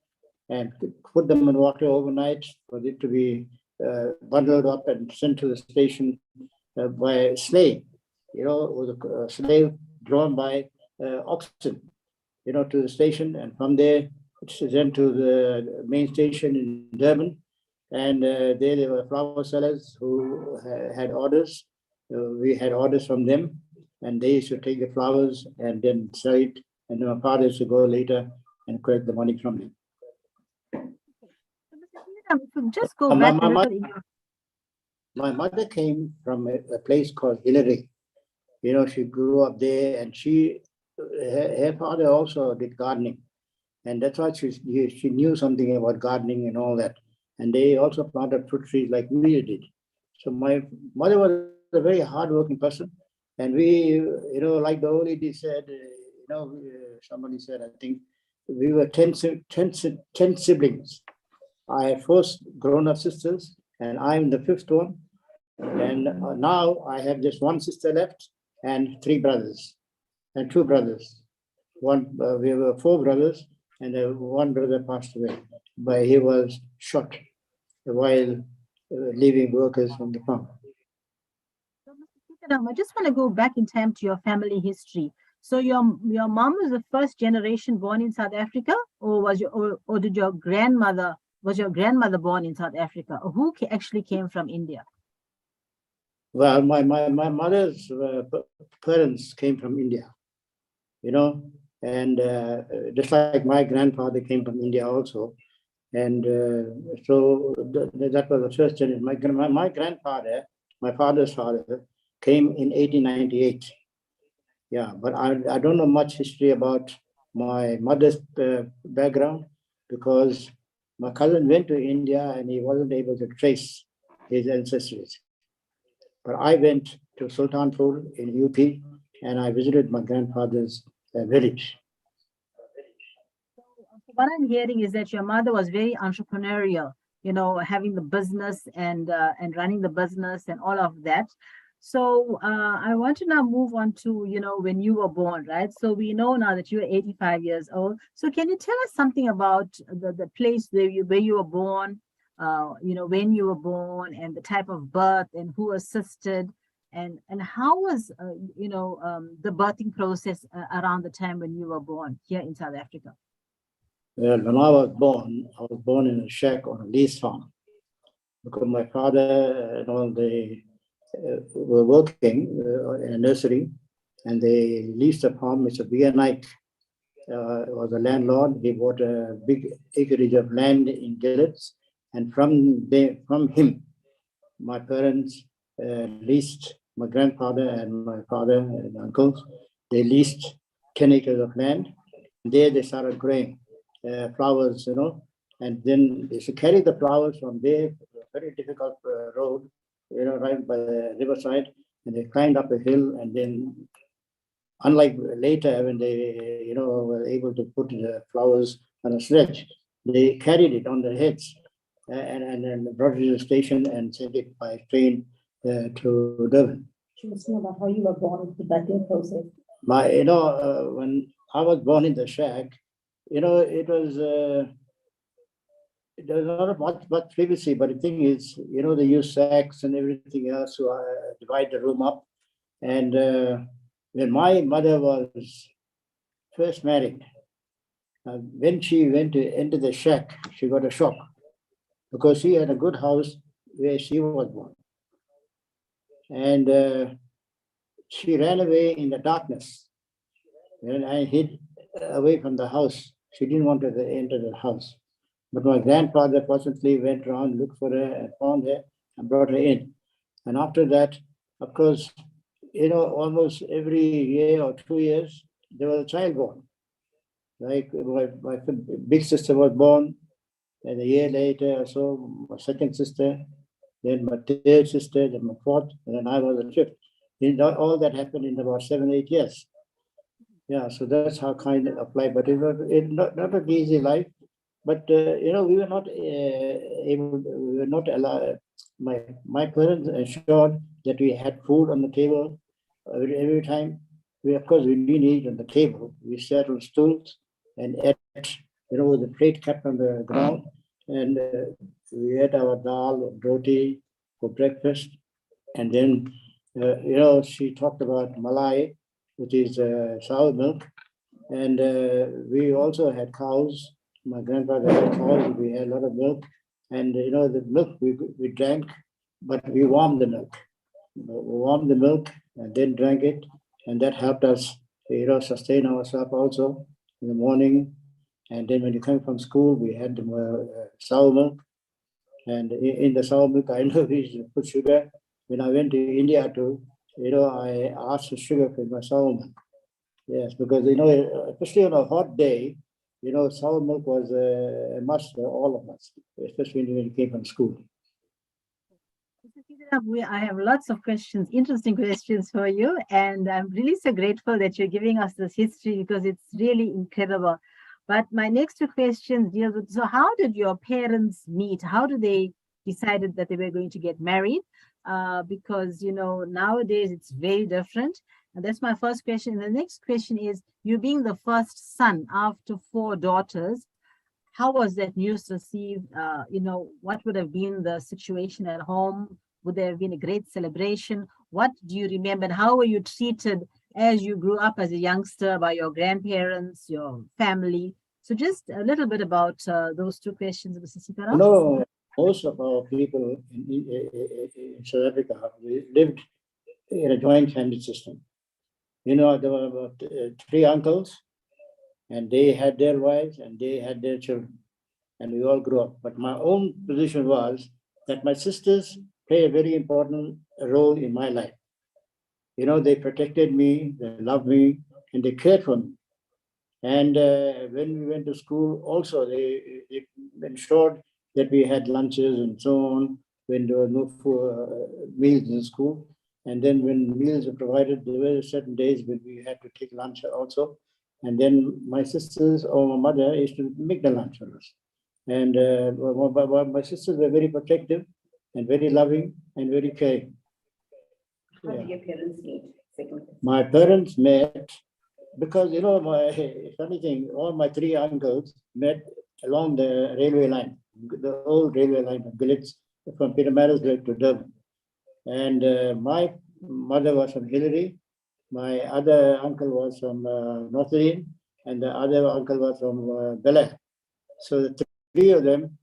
and put them in water overnight for it to be bundled up and sent to the station by a sleigh. It was a sleigh drawn by oxen, to the station. And from there, it's sent to the main station in Durban. And there were flower sellers who had orders. We had orders from them, and they used to take the flowers and then sell it. And then my father used to go later and collect the money from them. Just go back a little. My mother came from a place called Hillary. She grew up there, and her father also did gardening. And that's why she knew something about gardening and all that. And they also planted fruit trees like we did. So my mother was a very hardworking person. And we, like the old lady said, somebody said, I think, we were 10 siblings. I had 4 grown-up sisters and I'm the fifth one. And now I have just one sister left and three brothers and two brothers. We were four brothers, and one brother passed away, but he was shot while leaving workers on the farm. So, Mr. Sitaram, I just want to go back in time to your family history. So your mom was the first generation born in South Africa, or did your grandmother born in South Africa, or who actually came from India? Well, my mother's parents came from India, and just like my grandfather came from India also. And so that was the first generation. My grandfather, my father's father, came in 1898. Yeah, but I don't know much history about my mother's background, because my cousin went to India and he wasn't able to trace his ancestries. But I went to Sultanpur in UP and I visited my grandfather's village. What I'm hearing is that your mother was very entrepreneurial, having the business and running the business and all of that. So I want to now move on to, when you were born, right? So we know now that you're 85 years old. So can you tell us something about the place where you were born, when you were born, and the type of birth and who assisted, and how was, the birthing process around the time when you were born here in South Africa? Well, when I was born in a shack on a lease farm, because my father and all they were working in a nursery, and they leased a farm. Mr. B.A. Naik was a landlord. He bought a big acreage of land in Gillets, and from him, my parents leased, my grandfather and my father and uncles, they leased 10 acres of land. There they started growing flowers, and then they should carry the flowers from there, very difficult road, right by the riverside, and they climbed up a hill, and then, unlike later when they, were able to put the flowers on a sledge, they carried it on their heads and then brought it to the station and sent it by train to Durban. She was talking about how you were born, the birthing process. When I was born in the shack, it was there was not much privacy, but the thing is, they use sacks and everything else to divide the room up. And when my mother was first married, when she went to enter the shack, she got a shock, because she had a good house where she was born. And she ran away in the darkness, and I hid away from the house. She didn't want to enter the house. But my grandfather fortunately went around, looked for her, and found her and brought her in. And after that, of course, almost every year or 2 years, there was a child born. Like my big sister was born, and a year later or so, my second sister, then my third sister, then my fourth, and then I was the fifth. All that happened in about 7, 8 years. Yeah, so that's how kind of life, but it was not an easy life. But we were not allowed. My parents ensured that we had food on the table every time. Of course, we didn't eat on the table. We sat on stools and ate, with the plate kept on the ground, and we ate our dal and roti for breakfast. And then, she talked about malai, which is sour milk, and we also had cows. My grandfather had cows. We had a lot of milk, and the milk we drank, but we warmed the milk. We warmed the milk and then drank it, and that helped us, sustain ourselves also in the morning. And then when you come from school, we had the sour milk, and in the sour milk, I know we used to put sugar. When I went to India too, I asked for sugar for my sour milk. Yes, because especially on a hot day, sour milk was a must for all of us, especially when you came from school. I have lots of questions, interesting questions for you, and I'm really so grateful that you're giving us this history, because it's really incredible. But my next two questions deal with, so how did your parents meet? How do they decided that they were going to get married, because nowadays it's very different. And that's my first question. The next question is, you being the first son after 4 daughters, how was that news received? What would have been the situation at home? Would there have been a great celebration? What do you remember? And how were you treated as you grew up as a youngster by your grandparents, your family? So just a little bit about those 2 questions, Mr. Sitaram. Most of our people in South Africa, we lived in a joint family system. There were about 3 uncles, and they had their wives and they had their children, and we all grew up. But my own position was that my sisters play a very important role in my life. They protected me, they loved me, and they cared for me. And when we went to school, also they ensured that we had lunches and so on when there were no meals in school. And then when meals were provided, there were certain days when we had to take lunch also. And then my sisters or my mother used to make the lunch for us. And my sisters were very protective and very loving and very caring. How did your parents meet? My parents met because, funny thing, all my 3 uncles met along the railway line, the old railway line of Gillets, from Pietermaritzburg to Durban. And my mother was from Hillary, my other uncle was from Northern, and the other uncle was from Bel Air. So the 3 of them,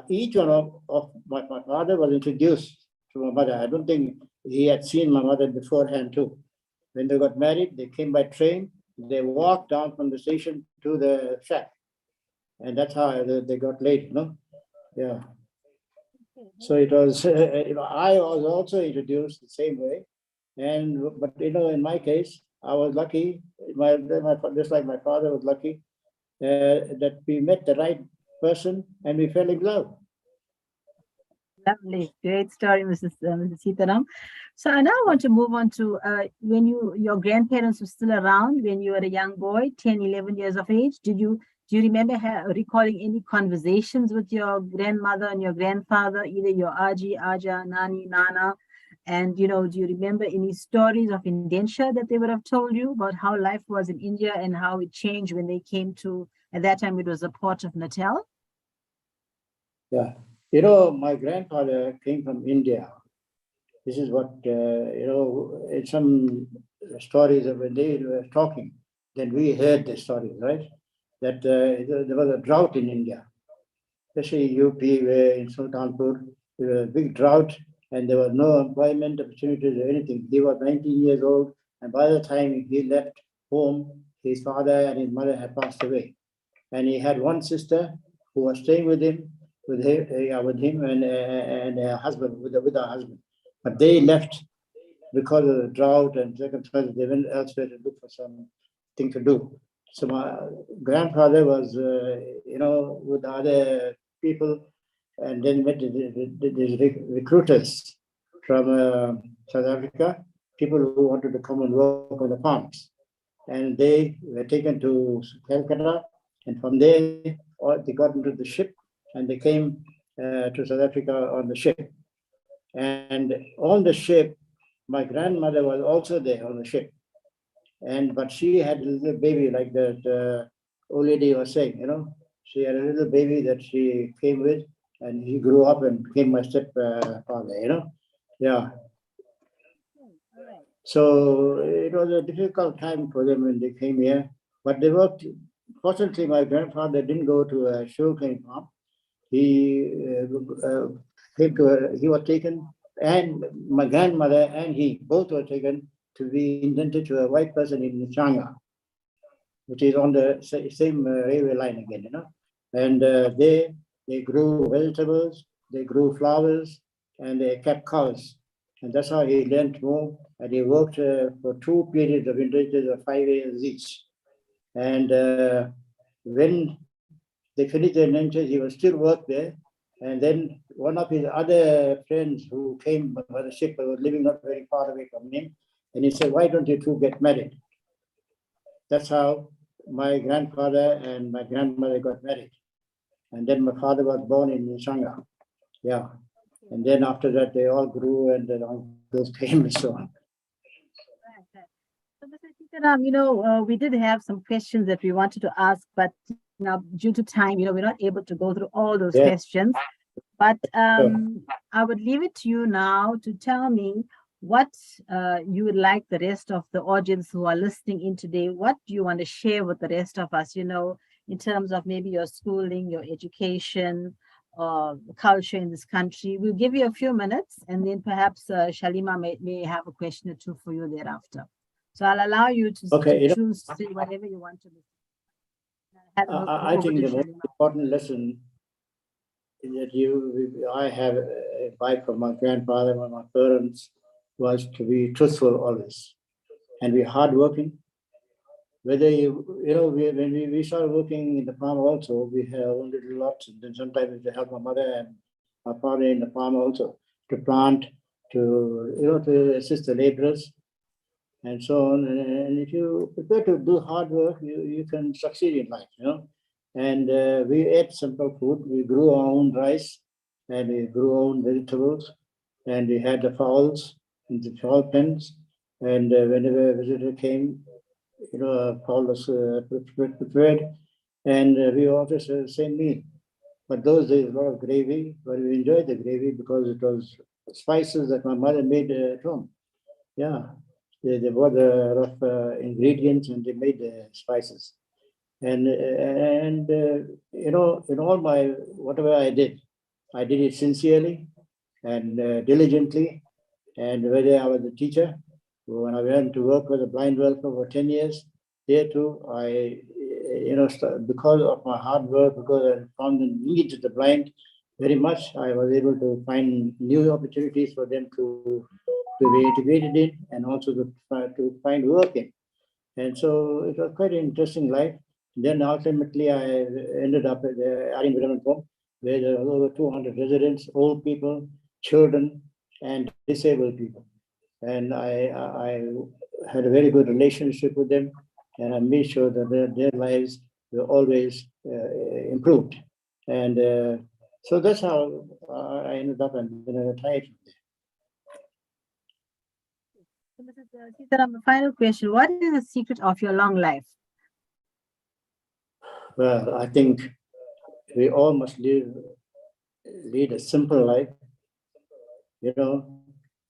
each one of my father was introduced to my mother. I don't think he had seen my mother beforehand too. When they got married, they came by train. They walked down from the station to the shack, and that's how they got late. Yeah. So it was. I was also introduced the same way, but in my case, I was lucky. Just like my father was lucky, that we met the right person and we fell in love. Lovely. Great story, Mrs. Sitaram. So I now want to move on to when your grandparents were still around when you were a young boy, 10, 11 years of age. Do you remember recalling any conversations with your grandmother and your grandfather, either your Aji, Aja, Nani, Nana? And, do you remember any stories of indenture that they would have told you about how life was in India and how it changed when they came to, at that time, it was the port of Natal? Yeah. My grandfather came from India. This is what, in some stories of when they were talking, then we heard the stories, right? That there was a drought in India, especially UP, where in Sultanpur, there was a big drought and there was no employment opportunities or anything. He was 19 years old, and by the time he left home, his father and his mother had passed away. And he had one sister who was staying with him and her husband, with her husband. But they left because of the drought and circumstances. They went elsewhere to look for something to do. So my grandfather was, with other people, and then met these recruiters from South Africa, people who wanted to come and work on the farms. And they were taken to Calcutta, and from there, they got into the ship and they came to South Africa on the ship. And on the ship, my grandmother was also there on the ship. But she had a little baby, like that old lady was saying, she had a little baby that she came with, and he grew up and became my stepfather, Yeah. So it was a difficult time for them when they came here, but they worked. Fortunately, my grandfather didn't go to a sugarcane farm. He he was taken, and my grandmother and he both were taken to be indentured to a white person in Changa, which is on the same railway line again, And they grew vegetables, they grew flowers, and they kept cows. And that's how he learned more. And he worked for 2 periods of indenture of 5 years each. And when they finished their indentures, he was still work there. And then one of his other friends who came by the ship was living not very far away from him. And he said, "Why don't you two get married?" That's how my grandfather and my grandmother got married. And then my father was born in Shanga. Yeah. And then after that, they all grew and then uncles came and so on. Right. So, Mr. Sitaram, we did have some questions that we wanted to ask, but now due to time, we're not able to go through all those Yes. questions. But Sure. I would leave it to you now to tell me what you would like the rest of the audience who are listening in today, what do you want to share with the rest of us, in terms of maybe your schooling, your education, culture in this country. We'll give you a few minutes and then perhaps Shalima may have a question or two for you thereafter. So I'll allow you to, Okay, to choose to say whatever you want to do. I think the most important lesson is that I have advice from my grandfather and my parents was to be truthful always and be hardworking. Whether when we started working in the farm also, we have only lots, and then sometimes we help my mother and my father in the farm also to plant, to assist the laborers and so on. And if you prepare to do hard work, you can succeed in life, And we ate simple food. We grew our own rice and we grew our own vegetables, and we had the fowls in the fowl pens. And whenever a visitor came, fowl was prepared, and we always had the same meal. But those days, a lot of gravy, but we enjoyed the gravy because it was spices that my mother made at home. Yeah, they bought a lot of ingredients and they made the spices. And in all my whatever I did it sincerely and diligently. And whether I was a teacher, when I went to work with the blind welfare for 10 years, there too, I, because of my hard work, because I found the needs of the blind very much, I was able to find new opportunities for them to be integrated in and also to find work in. And so it was quite an interesting life. Then ultimately, I ended up at the Arim Development Home, where there were over 200 residents, old people, children, and disabled people. And I had a very good relationship with them, and I made sure that their lives were always improved. And so that's how I ended up and then I retired. So, Mrs. Sitaram, the final question: what is the secret of your long life? Well, I think we all must lead a simple life,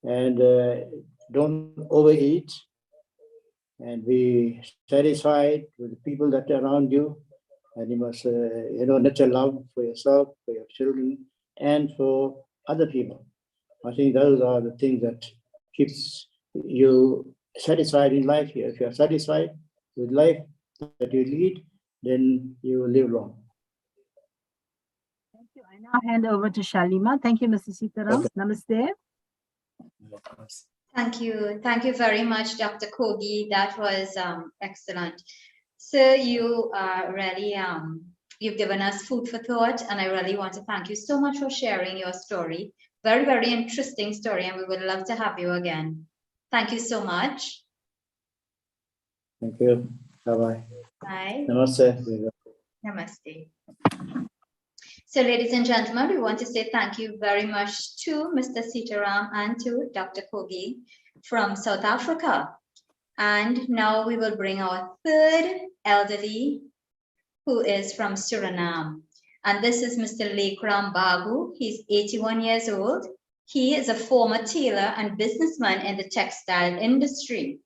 and don't overeat, and be satisfied with the people that are around you, and you must, nurture love for yourself, for your children, and for other people. I think those are the things that keeps you satisfied in life. If you are satisfied with life that you lead, then you will live long. Thank you. I now hand over to Shalima. Thank you, Mr. Sitaram. Okay. Namaste. Thank you. Thank you very much, Dr. Kogi. That was excellent. Sir, you are really, you've given us food for thought, and I really want to thank you so much for sharing your story. Very, very interesting story, and we would love to have you again. Thank you so much. Thank you. Bye-bye. Bye. Namaste. Namaste. So, ladies and gentlemen, we want to say thank you very much to Mr. Sitaram and to Dr. Kogi from South Africa. And now we will bring our third elderly, who is from Suriname. And this is Mr. Lekram Babu. He's 81 years old. He is a former tailor and businessman in the textile industry.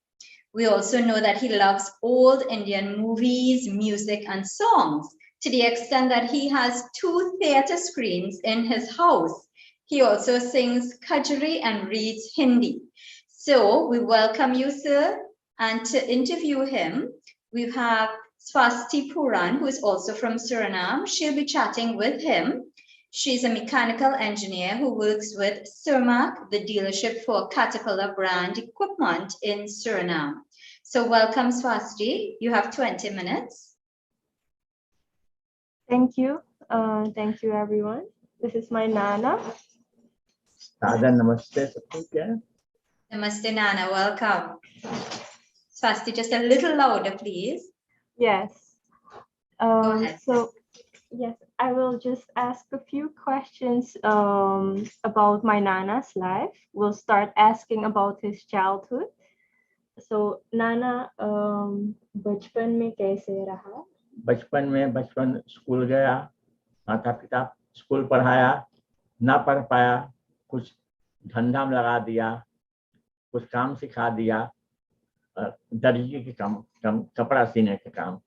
We also know that he loves old Indian movies, music, and songs, to the extent that he has 2 theater screens in his house. He also sings Kajari and reads Hindi. So we welcome you, sir. And to interview him, we have Swasti Puran, who is also from Suriname. She'll be chatting with him. She's a mechanical engineer who works with Surmac, the dealership for Caterpillar brand equipment in Suriname. So welcome, Swasti. You have 20 minutes. Thank you. Thank you, everyone. This is my Nana. Namaste. Namaste, Nana. Welcome. Swasti, just a little louder, please. Yes. Go ahead. So, yes. I will just ask a few questions about my Nana's life. We'll start asking about his childhood. So Nana, बचपन में कैसे रहा? बचपन school गया, माता पिता school पढ़ाया, ना पढ़ पाया, कुछ धंधा में लगा दिया, कुछ काम सिखा दिया, दर्जी के काम, कपड़ा सीने के काम,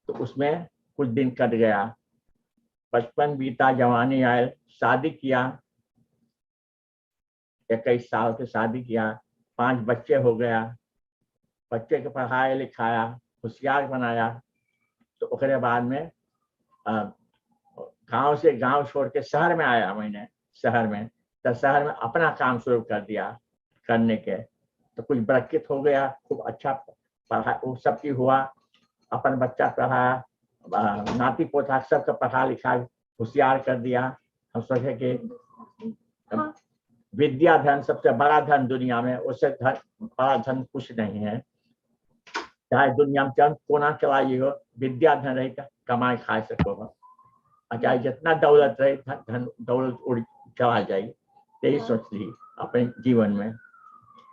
तो उसमें कुछ दिन कट गया। बचपन बीता, जवानी आए, शादी किया, 21 साल के शादी किया, 5 बच्चे हो गया, बच्चे के पढ़ाया लिखाया, होशियार बनाया। तो उसके बाद में गांव से गांव छोड़ के शहर में आया। मैंने शहर में अपना काम शुरू कर दिया करने के, तो कुछ बरकत हो गया, खूब अच्छा पढ़ा, वो सब की हुआ, अपन बच्चा पढ़ाया, नाती पोता सबका पढ़ा लिखा होशियार कर दिया। हम सोचे कि विद्या धन सबसे बड़ा धन दुनिया में, उससे बड़ा धन कुछ नहीं है। चाहे दुनिया में चंद कोना चलाइए हो, विद्या धन रही कमाई खा सको हो, चाहे जितना दौलत रहे धन दौलत उड़ चला जाए। यही सोच ली अपने जीवन में,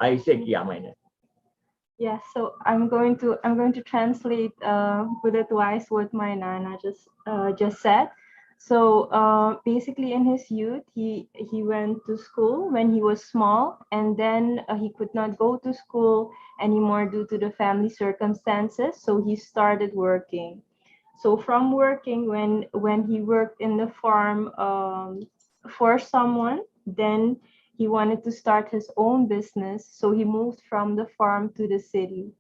ऐसे किया मैंने। Yeah, so I'm going to translate with advice what my Nana just said. So basically, in his youth, he went to school when he was small, and then he could not go to school anymore due to the family circumstances. So he started working. So from working, when he worked in the farm for someone, then he wanted to start his own business. So he moved from the farm to the city.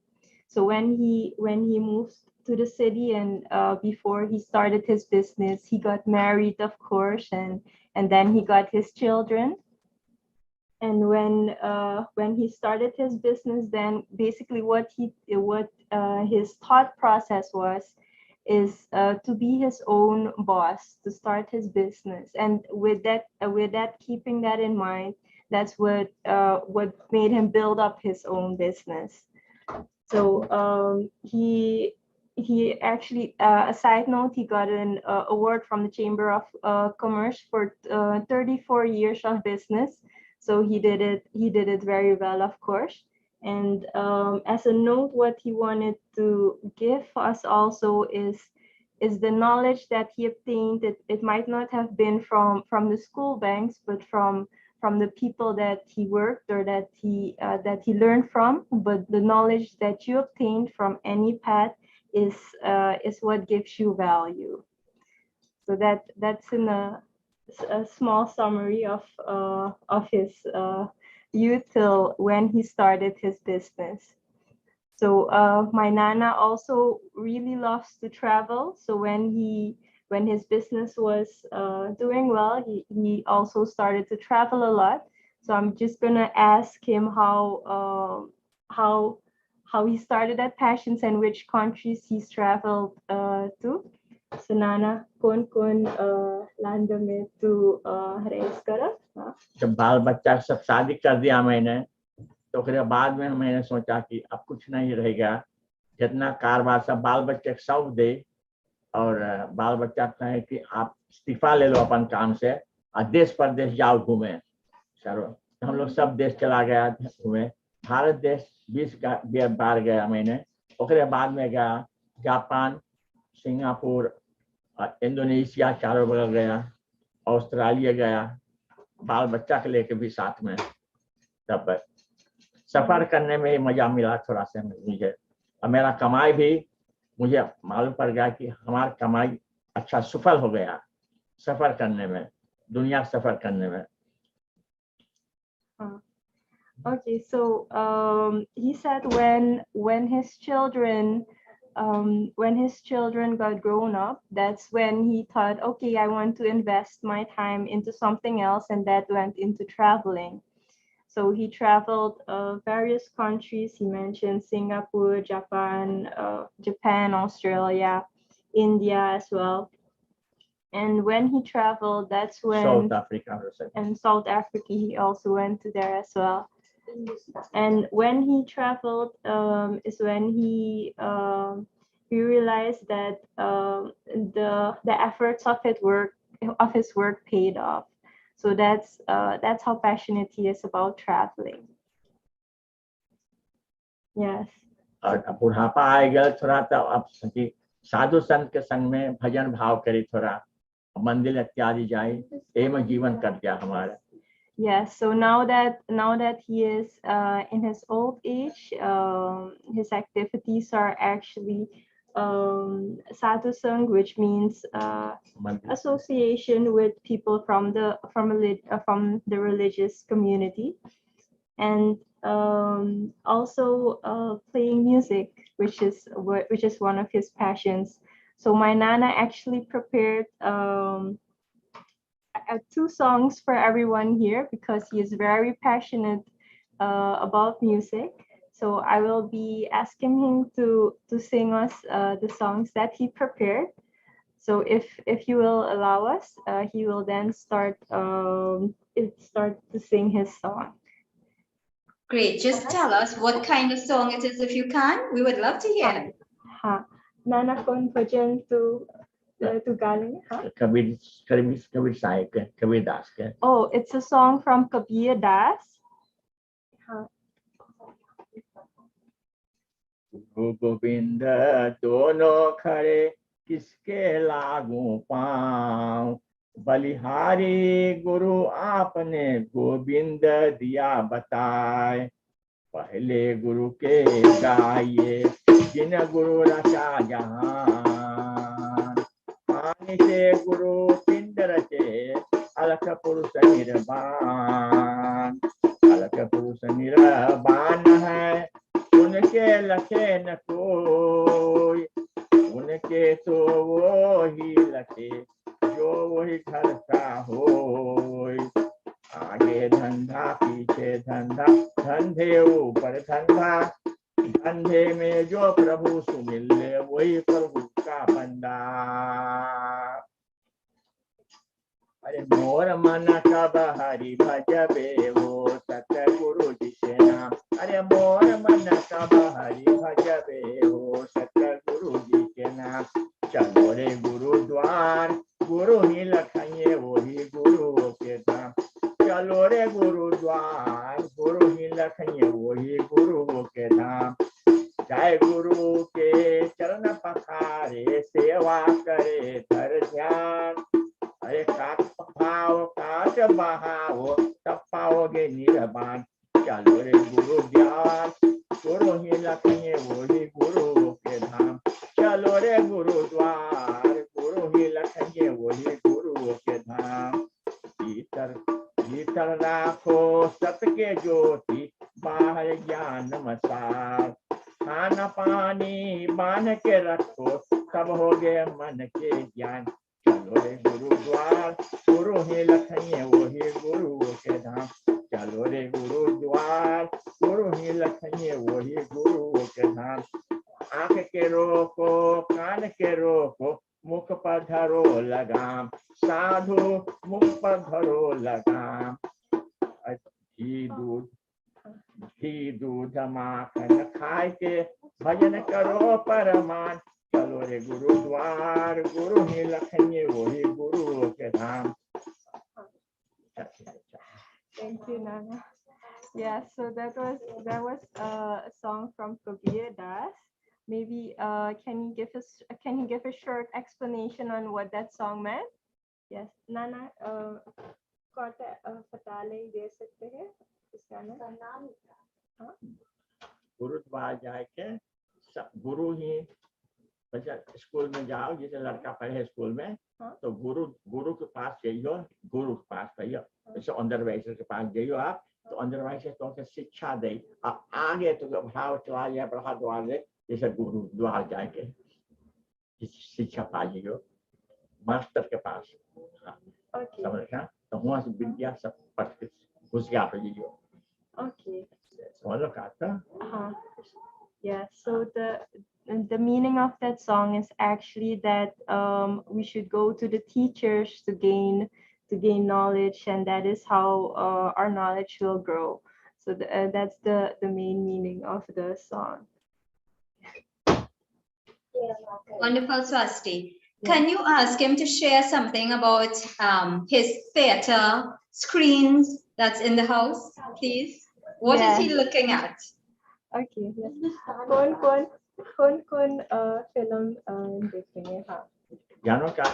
So when he moved to the city, and before he started his business, he got married, of course, and then he got his children. And when he started his business, then basically what his thought process is to be his own boss, to start his business. And with that keeping that in mind, that's what made him build up his own business. So he actually, a side note, he got an award from the Chamber of Commerce for 34 years of business. So he did it very well, of course. And as a note, what he wanted to give us also is the knowledge that he obtained. It might not have been from the school banks, but from the people that he worked or that he learned from. But the knowledge that you obtained from any path is what gives you value. So that's in a small summary of his youth till when he started his business. So my Nana also really loves to travel. So when his business was doing well, he also started to travel a lot. So I'm just gonna ask him how he started that passions and which countries he's traveled to. So Nana, कौन land में तू raise करा? जब बाल बच्चा सब शादी कर दिया मैंने, तो फिर बाद में मैंने सोचा कि अब कुछ नहीं रहेगा, जितना कारोबार सब बाल बच्चे सौंप दे, और बाल बच्चा कहे कि आप इस्तीफा ले लो अपन काम से और देश परदेश जाओ घूमे। चलो हम लोग सब देश चला गया घूमे, भारत देश 20 बार गया मैंने। उसके बाद में गया जापान, सिंगापुर, इंडोनेशिया, चारों बगल गया, ऑस्ट्रेलिया गया, बाल बच्चा के लेके भी साथ में। तब सफर करने में मजा मिला थोड़ा सा मुझे, और मेरा कमाई भी मुझे मालूम पड़ गया कि हमारा कमाई अच्छा सफल हो गया सफर करने में, दुनिया सफर करने में। Okay, so he said when his children got grown up, that's when he thought, okay, I want to invest my time into something else, and that went into traveling. So he traveled various countries. He mentioned Singapore, Japan, Australia, India as well. And when he traveled, that's when South Africa and South Africa, he also went to there as well. And when he traveled is when he we realized that the efforts of his work paid off. So that's how passionate he is about traveling. Yes. और अब बुढ़ापा आएगा थोड़ा तो अब साधु संत के संग में भजन भाव करे थोड़ा मंदिर इत्यादि जाए एवं जीवन कट गया हमारा. Yes, so now that he is in his old age, his activities are actually sadhu sang, which means association with people from the religious community, and also playing music, which is one of his passions. So my nana actually prepared 2 songs for everyone here because he is very passionate about music. So I will be asking him to sing us the songs that he prepared. So if you will allow us, he will then start to sing his song. Great. Just tell us what kind of song it is if you can. We would love to hear. Nana kon bhajan to galing. Kabir Das. Oh, it's a song from Kabir Das. Guru Gobind dono khare किसके लागू पाँव बलिहारी गुरु आपने गोविंद दिया बताए पहले गुरु के गाये जिन गुरु रचा जहान पानी से गुरु पिंड रचे अलख पुरुष निर्वाण अलख पुरुष निर्वाण है उनके लखे न कोई उनके तो वो ही लखे जो वही घर का हो आगे धंधा पीछे धंधा धंधे ऊपर धंधा धंधे में जो प्रभु सुमिल वही प्रभु का बंदा अरे मोर मन कब हरि भजबे वो सतगुरु जी के नाम अरे मोर मन कब हरि भजबे वो सतगुरु जी के नाम चलो रे गुरुद्वार गुरु ही लखाइए वही गुरु के धाम चलो रे गुरुद्वार गुरु ही लखाइए वही गुरु के धाम जय गुरु के चरण पखारे सेवा करे धर ध्यान अरे काट भाव काट बहाओ तब पाओगे निर्वाण चलो रे गुरुद्वार गुरु ही लखाइए वही गुरु के धाम चलो रे गुरुद्वार गुरु ही लखाइए वही गुरु के धाम भीतर भीतर राखो सत के ज्योति बाहर ज्ञान मसाल खाना पानी बांध के रखो तब होगे मन के ज्ञान चलो रे गुरुद्वार गुरु ही लखाइए वही गुरु के धाम चलो रे गुरुद्वार गुरु ही लखाइए वही गुरु के धाम आंख के रोको कान के रोको मुख पर धरो लगाम साधु मुख पर धरो लगाम घी दूध माखन खाए के भजन करो परमान चलो रे गुरुद्वार गुरु ही लखाइए वही गुरु के धाम. Thank you, Nana. Yeah, so that was a song from Kabir Das. Maybe can you give a short explanation on what that song meant? Yes, Nana, fatale de sakte hain इस गाने का नाम. गुरुद्वार जाके गुरु ही बच्चा स्कूल में जाओ जैसे लड़का पढ़े स्कूल में तो गुरु के पास जाइयो गुरु के पास जाइयो जैसे अंडरवाइजर के पास जाइयो आप तो अंडरवाइजर तो शिक्षा दे आप आगे तो भाव चला जाए बढ़ा द्वार दे जैसे गुरुद्वार जाके शिक्षा पाइयो मास्टर के पास समझा तो वहाँ से विद्या सब पढ़ के घुस गया पाइयो. Okay. Uh-huh. Yeah, so the meaning of that song is actually that we should go to the teachers to gain knowledge, and that is how our knowledge will grow. So that's the main meaning of the song. Wonderful, Swasti. Can you ask him to share something about his theater screens that's in the house, please? What is he looking at? Okay. कौन film देखेंगे? हाँ. जानो क्या,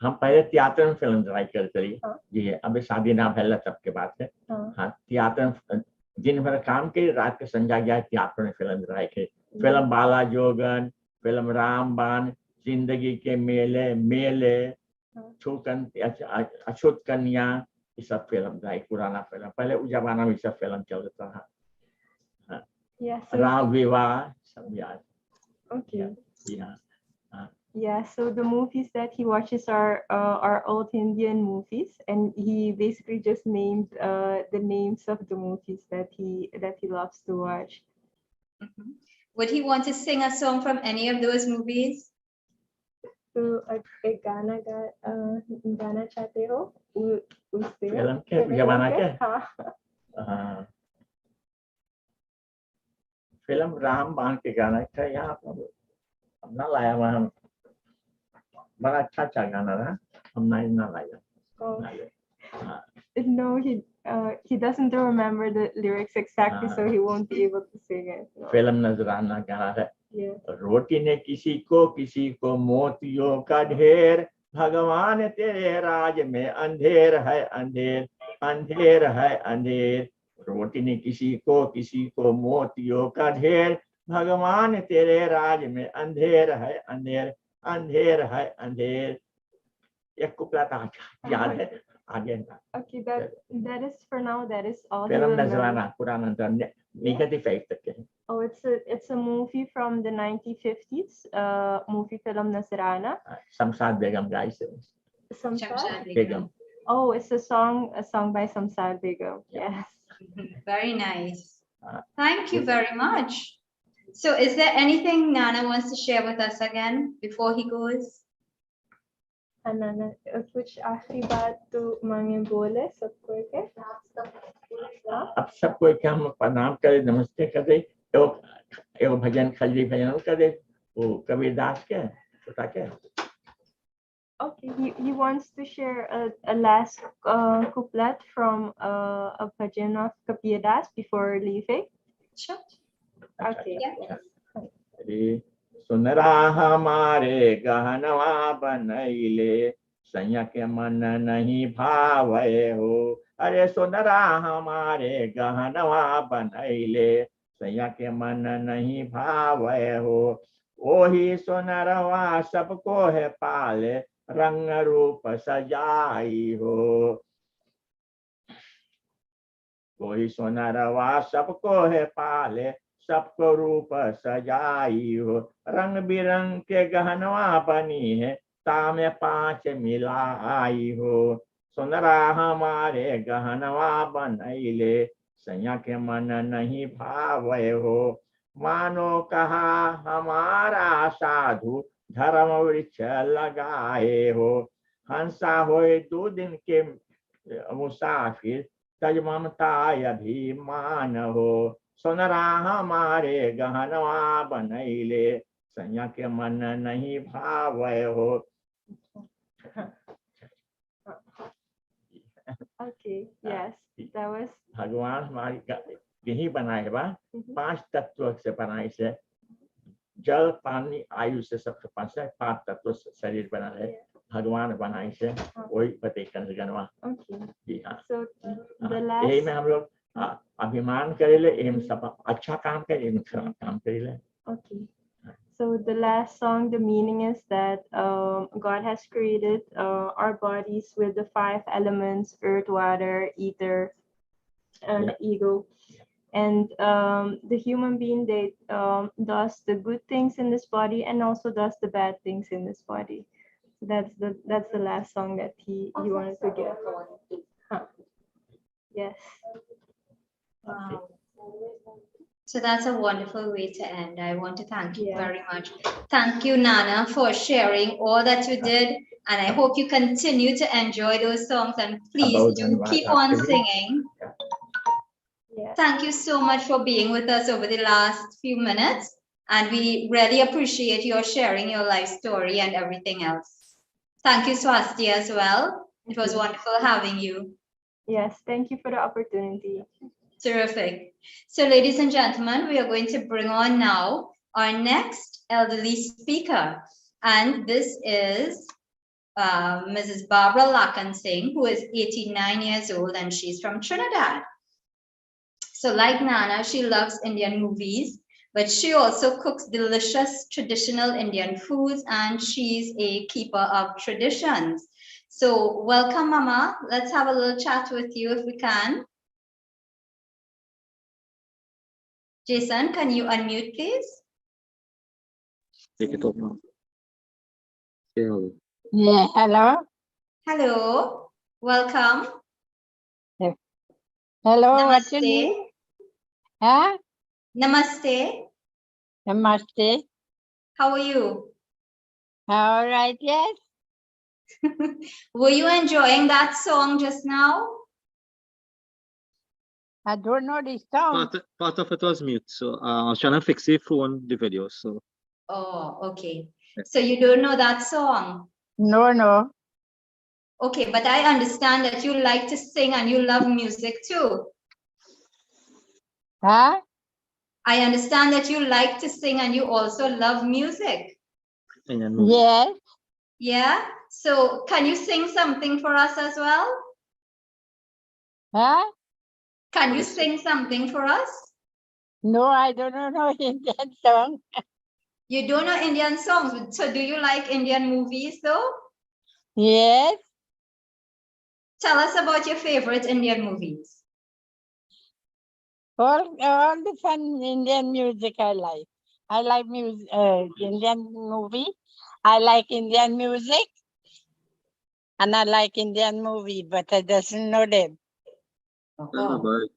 हम पहले theatre में film try करते रही जी, अभी शादी ना फैला सबके बाद से हाँ थिएटर दिन भर काम के रात के संजा गया थिएटर में फिल्म ट्राई की, फिल्म बाला जोगन, फिल्म रामबाण, जिंदगी के मेले मेले, अछूत कन्या, ये सब फिल्म ट्राई, पुराना फिल्म, पहले उस जमाना में सब फिल्म चलता था, राम विवाह सब याद. Okay. Yeah. Yeah, so the movies that he watches are old Indian movies, and he basically just named the names of the movies that he loves to watch. Would he want to sing a song from any of those movies? So एक गाना चाहते हो उससे? Film के जमाना के? हाँ. Film रामबाण के गाना था यहाँ पर, अब ना लाया हुआ हम, बड़ा अच्छा गाना रहा, हम ना लाया. No, he doesn't remember the lyrics exactly, so he won't be able to sing it. No. Film नजराना गाना है. Yeah. रोटी ने किसी को मोतियों का ढेर, भगवान तेरे राज में अंधेर है अंधेर, अंधेर है अंधेर. रोटी ने किसी को मोतियों का ढेर, भगवान तेरे राज में अंधेर है अंधेर, अंधेर है अंधेर. एक कुपला याद है आगे. Okay, that is for now. That is all. Film नजराना पुराना negative effect. Oh, it's a movie from the 1950s. Movie film Nasrana. Samsad Begum guys. Samsad Begum. Oh, it's a song by Samsad Begum. Yes. Very nice. Thank you very much. So is there anything Nana wants to share with us again before he goes? Nana, कुछ आखिरी बात तो मांगे बोले सबको के? अब सबको क्या हम प्रणाम करें, नमस्ते करें, एगो भजन खली भजन करें, वो कबीरदास के छोटा के. Okay, he wants to share a last couplet from a bhajan of Kabir Das before leaving. Sure. Okay. Yeah. सुनरा हमारे गहनवा बनैले, सैया के मन नहीं भावे हो. अरे सुनरा हमारे गहनवा बनैले, सैया के मन नहीं भावे हो. ओही सुनरवा सबको है पाले, रंग रूप सजाई हो. वही सुनरवा सबको है पाले, सबको रूप सजाई हो. रंग बिरंग के गहनवा बनी है, ताम 5 मिलाई हो. सुनरा हमारे गहनवा बनैले, सैया के मन नहीं भावे हो. मानो कहा हमारा साधु, धर्म वृक्ष लगाए हो. हंसा होए 2 दिन के मुसाफिर, तज ममता अभिमान हो. सुनरा हमारे गहनवा बनैले, सैया के मन नहीं भावे हो. Okay, yes, that was. भगवान हमारी यही बनाए बा, 5 तत्व से बनाए से, जल पानी आयु से सबसे 5 तत्व शरीर बना है. भगवान बनाए से वही पते गणवा. जी हाँ. So the last. यही में हम लोग अभिमान करेले, एम सब अच्छा काम करे, एम खराब काम करेले. Okay. So the last song, the meaning is that God has created our bodies with the 5 elements: earth, water, ether, and ego. And the human being, they does the good things in this body and also does the bad things in this body. So that's the last song that he wanted to give. Yes. Wow. So that's a wonderful way to end. I want to thank you very much. Thank you, Nana, for sharing all that you did. And I hope you continue to enjoy those songs, and please do keep on singing. Yeah. Thank you so much for being with us over the last few minutes. And we really appreciate your sharing your life story and everything else. Thank you, Swasti, as well. It was wonderful having you. Yes, thank you for the opportunity. Terrific. So, ladies and gentlemen, we are going to bring on now our next elderly speaker. And this is Mrs. Barbara Lakan Singh, who is 89 years old and she's from Trinidad. So like Nana, she loves Indian movies, but she also cooks delicious traditional Indian foods and she's a keeper of traditions. So welcome, Mama. Let's have a little chat with you if we can. Jason, can you unmute, please? Take it off now. Yeah. Yeah, hello. Hello. Welcome. Hello, Namaste. what's your name? Huh? Namaste. Namaste. How are you? All right, yes. Were you enjoying that song just now? I don't know the song. Part of it was mute, so I was trying to fix the phone, the video. So. Oh, okay. So you don't know that song? No, no. Okay, but I understand that you like to sing and you love music too. Huh? I understand that you like to sing and you also love music. Yes. Yeah? So can you sing something for us as well? Huh? Can you sing something for us? No, I don't know Indian song. You don't know Indian songs, so do you like Indian movies though? Yes. Tell us about your favorite Indian movies. All the fun Indian music I like. I like music, Indian movie. I like Indian music. And I like Indian movie, but I doesn't know them. Oh.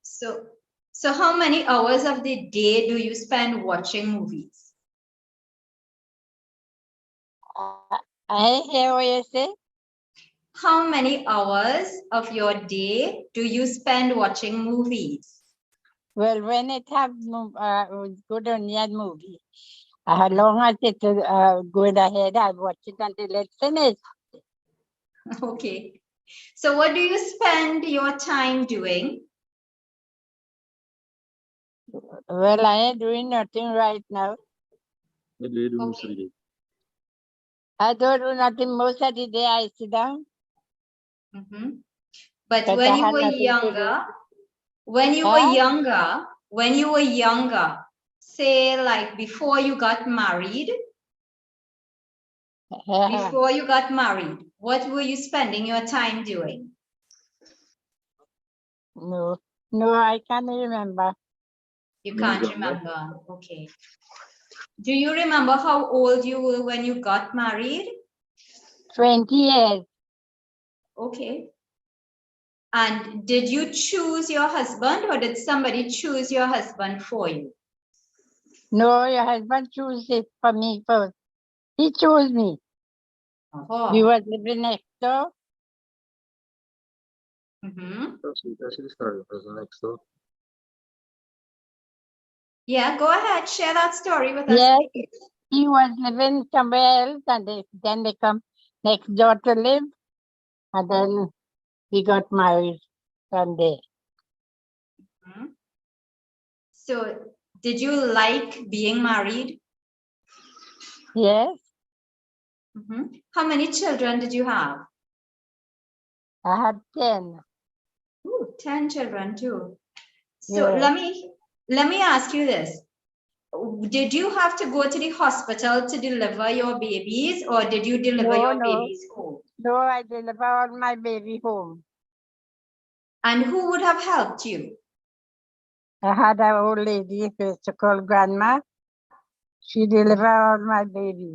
So how many hours of the day do you spend watching movies? I hear what you say. How many hours of your day do you spend watching movies? Well, when it have good Indian movie, how long as it going ahead, I watch it until it's finished. Okay. So what do you spend your time doing? Well, I ain't doing nothing right now. Okay. I don't do nothing most of the day. I sit down. But But when I you had were nothing to younger, do. when you were younger, say like before you got married, what were you spending your time doing? No, I can't remember. You can't remember. Okay. Do you remember how old you were when you got married? 20 years. Okay. And did you choose your husband or did somebody choose your husband for you? No, your husband chose it for me first. He chose me. Oh. We was living next door. Yeah, go ahead. Share that story with us. Yes, he was living somewhere else and then they come next door to live. And then we got married from there. So did you like being married? Yes. How many children did you have? I had 10. Ooh, 10 children too. So Yes. let me ask you this. Did you have to go to the hospital to deliver your babies or did you deliver your babies home? No, I delivered all my baby home. And who would have helped you? I had an old lady who used to call grandma. She delivered all my baby.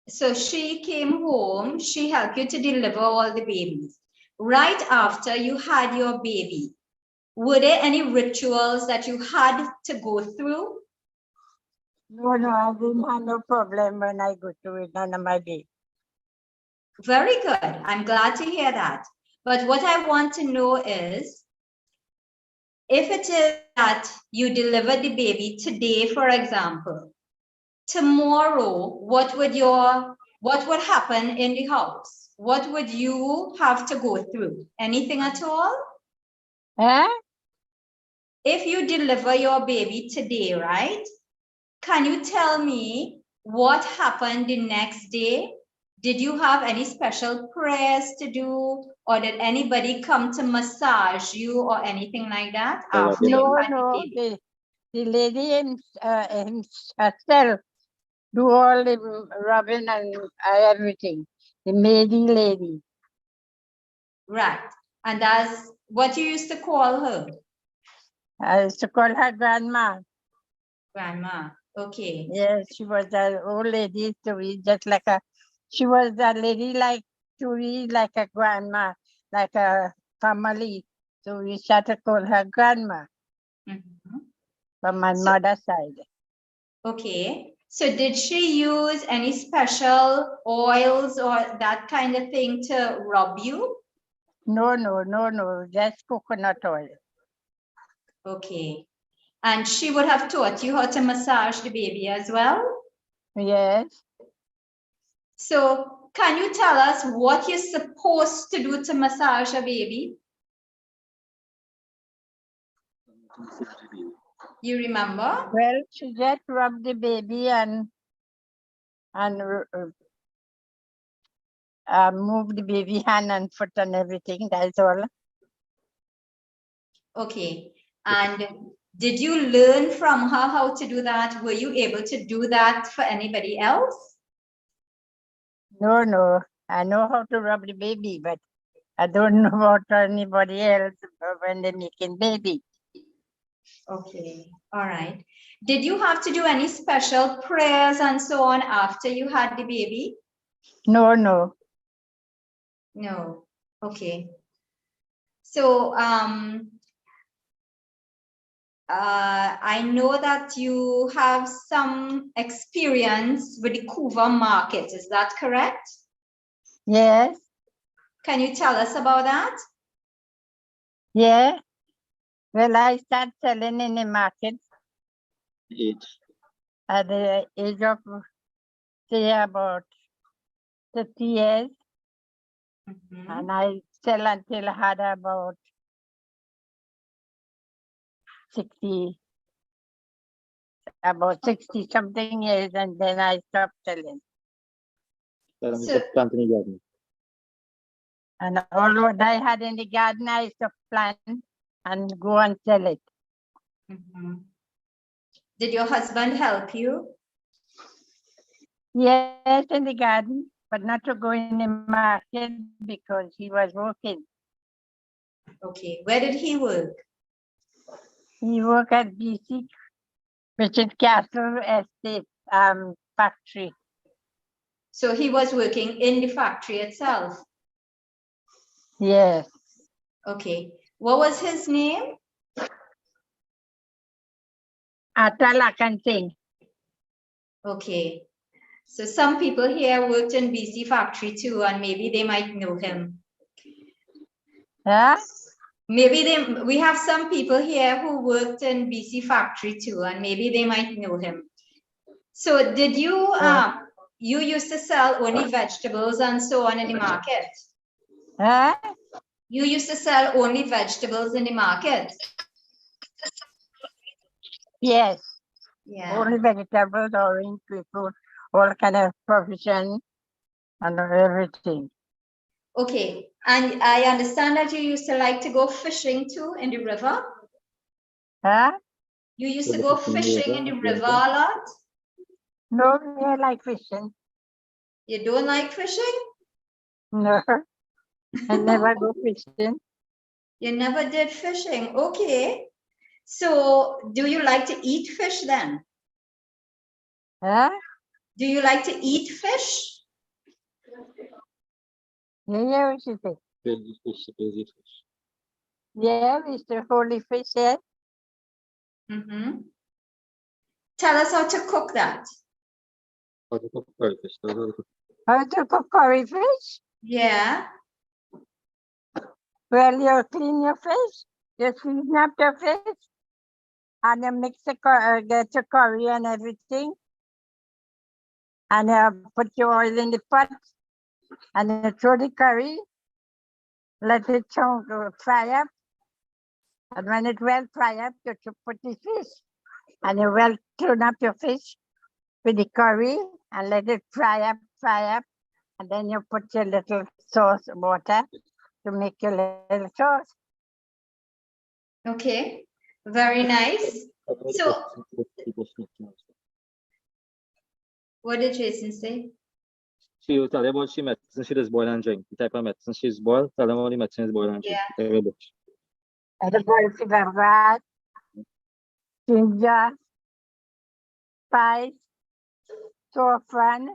So she came home, she helped you to deliver all the babies. Right after you had your baby, were there any rituals that you had to go through? No, I didn't have no problem when I go through it, none of my baby. Very good. I'm glad to hear that. But what I want to know is, if it is that you delivered the baby today, for example, tomorrow, what would happen in the house? What would you have to go through? Anything at all? Huh? If you deliver your baby today, right? Can you tell me what happened the next day? Did you have any special prayers to do, or did anybody come to massage you or anything like that after you No, had the no, baby? the lady herself do all the rubbing and everything. The maiden lady. Right. And that's what you used to call her? I used to call her grandma. Grandma. Okay. Yes, she was an old lady to me, just like she was a lady like to me, like a grandma, like a family. So we started to call her grandma from my mother's side. Okay. So did she use any special oils or that kind of thing to rub you? No, just coconut oil. Okay. And she would have taught you how to massage the baby as well? Yes. So can you tell us what you're supposed to do to massage a baby? You remember? Well, she just rubbed the baby and move the baby hand and foot and everything. That's all. Okay. And did you learn from her how to do that? Were you able to do that for anybody else? No. I know how to rub the baby, but I don't know about anybody else when they're making baby. Okay. All right. Did you have to do any special prayers and so on after you had the baby? No. No. Okay. So I know that you have some experience with the Cuba market. Is that correct? Yes. Can you tell us about that? Yeah. Well, I started selling in the market at the age of, say, about 30 years. And I sell until I had about 60 something years, and then I stopped selling. And all what I had in the garden, I used to plant and go and sell it. Did your husband help you? Yes, in the garden, but not to go in the market because he was working. Okay. Where did he work? He worked at BC, which is Castle Estate factory. So he was working in the factory itself? Yes. Okay. What was his name? Atala can sing. Okay. So some people here worked in BC factory too, and maybe they might know him. Huh? Maybe we have some people here who worked in BC factory too, and maybe they might know him. So did you, you used to sell only vegetables and so on in the market? Huh? You used to sell only vegetables in the market? Yes. Yeah. Only vegetables, orange, fruit, all kind of provision and everything. Okay. And I understand that you used to like to go fishing too in the river? Huh? You used to go fishing in the river a lot? No, I like fishing. You don't like fishing? No, I never go fishing. You never did fishing. Okay. So do you like to eat fish then? Huh? Do you like to eat fish? Yeah, what you say? Yeah, Mr. Holy Fish, yeah. Tell us how to cook that. How to cook curry fish? Yeah. Well, you clean your fish, You season up your fish and you mix the get your curry and everything. And you put your oil in the pot and you throw the curry, let it fry up. And when it well fry up, you put the fish and you well tune up your fish with the curry and let it fry up. And then you put your little sauce water to make your little sauce. Okay, very nice. So, what did Jason say? She will tell you about she medicine she does boil and drink. The type of medicine she's boiled, tell them about the medicine is boil and drink. Yeah. And the boil fever grass, ginger, spice, saffron,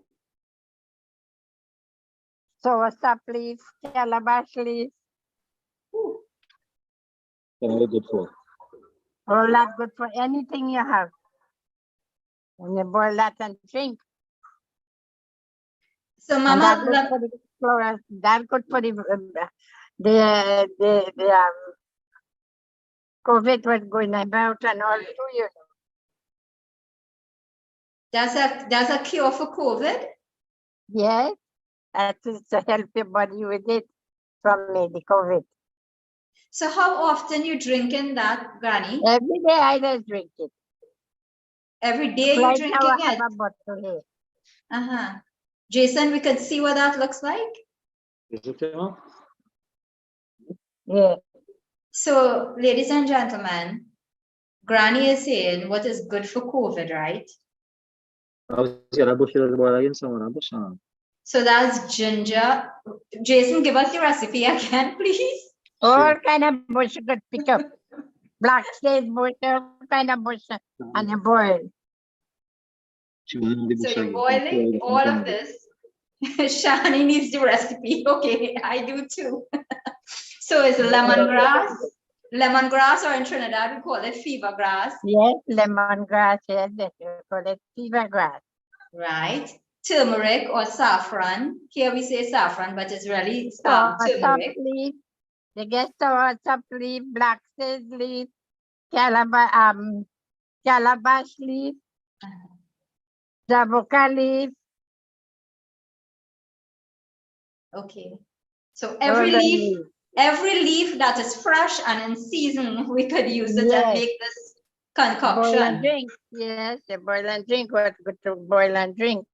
soursop leaf, calabash leaf, Very good for. all that good for anything you have. And you boil that and drink. So, And Mama, that's good for the flora. That's good for the COVID was going about and all too, you know. that's a cure for COVID? Yes, that is to help your body with it from the COVID. So, how often you drinking that, Granny? Every day I just drink it. Every day you Right drinking now I it? have a bottle here. Uh-huh. Jason, we could see what that looks like. Is it clear? Yeah. So, ladies and gentlemen, Granny is saying what is good for COVID, right? So that's ginger. Jason, give us your recipe again, please. All kind of bush you could pick up. Black sage bush, all kind of bush, and you boil. So you're boiling all of this. Shani needs the recipe. Okay, I do too. So it's lemongrass. Lemongrass, or in Trinidad we call it fever grass. Yes, lemongrass, yes, they call it fever grass. Right. Turmeric or saffron. Here we say saffron, but it's really Soursop turmeric. leaf, they get soursop leaf, black sage leaf, calabash leaf, jaboka leaf. Okay. So every leaf that is fresh and in season, we could use it and make this concoction. Boil and drink. Yes, you boil and drink. What's good to boil and drink?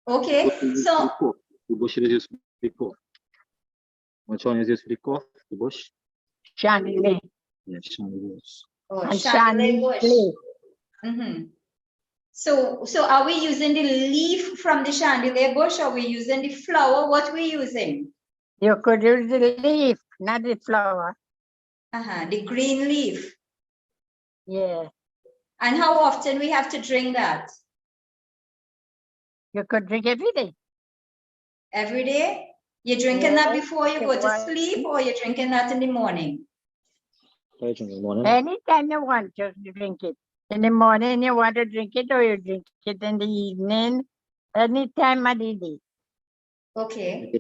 Okay, so the bush is used for the cough. Which one is used for the cough? The bush? Chandelier. Yes, chandeliers. And chandelier bush. Mm-hmm. So are we using the leaf from the chandelier bush, or are we using the flower? What are we using? You could use the leaf, not the flower. The green leaf. Yeah. And how often we have to drink that? You could drink every day. Every day? You're drinking that before you go to sleep, or you're drinking that in the morning? Anytime you want to drink it. In the morning you want to drink it, or you drink it in the evening. Any time of the day. Okay.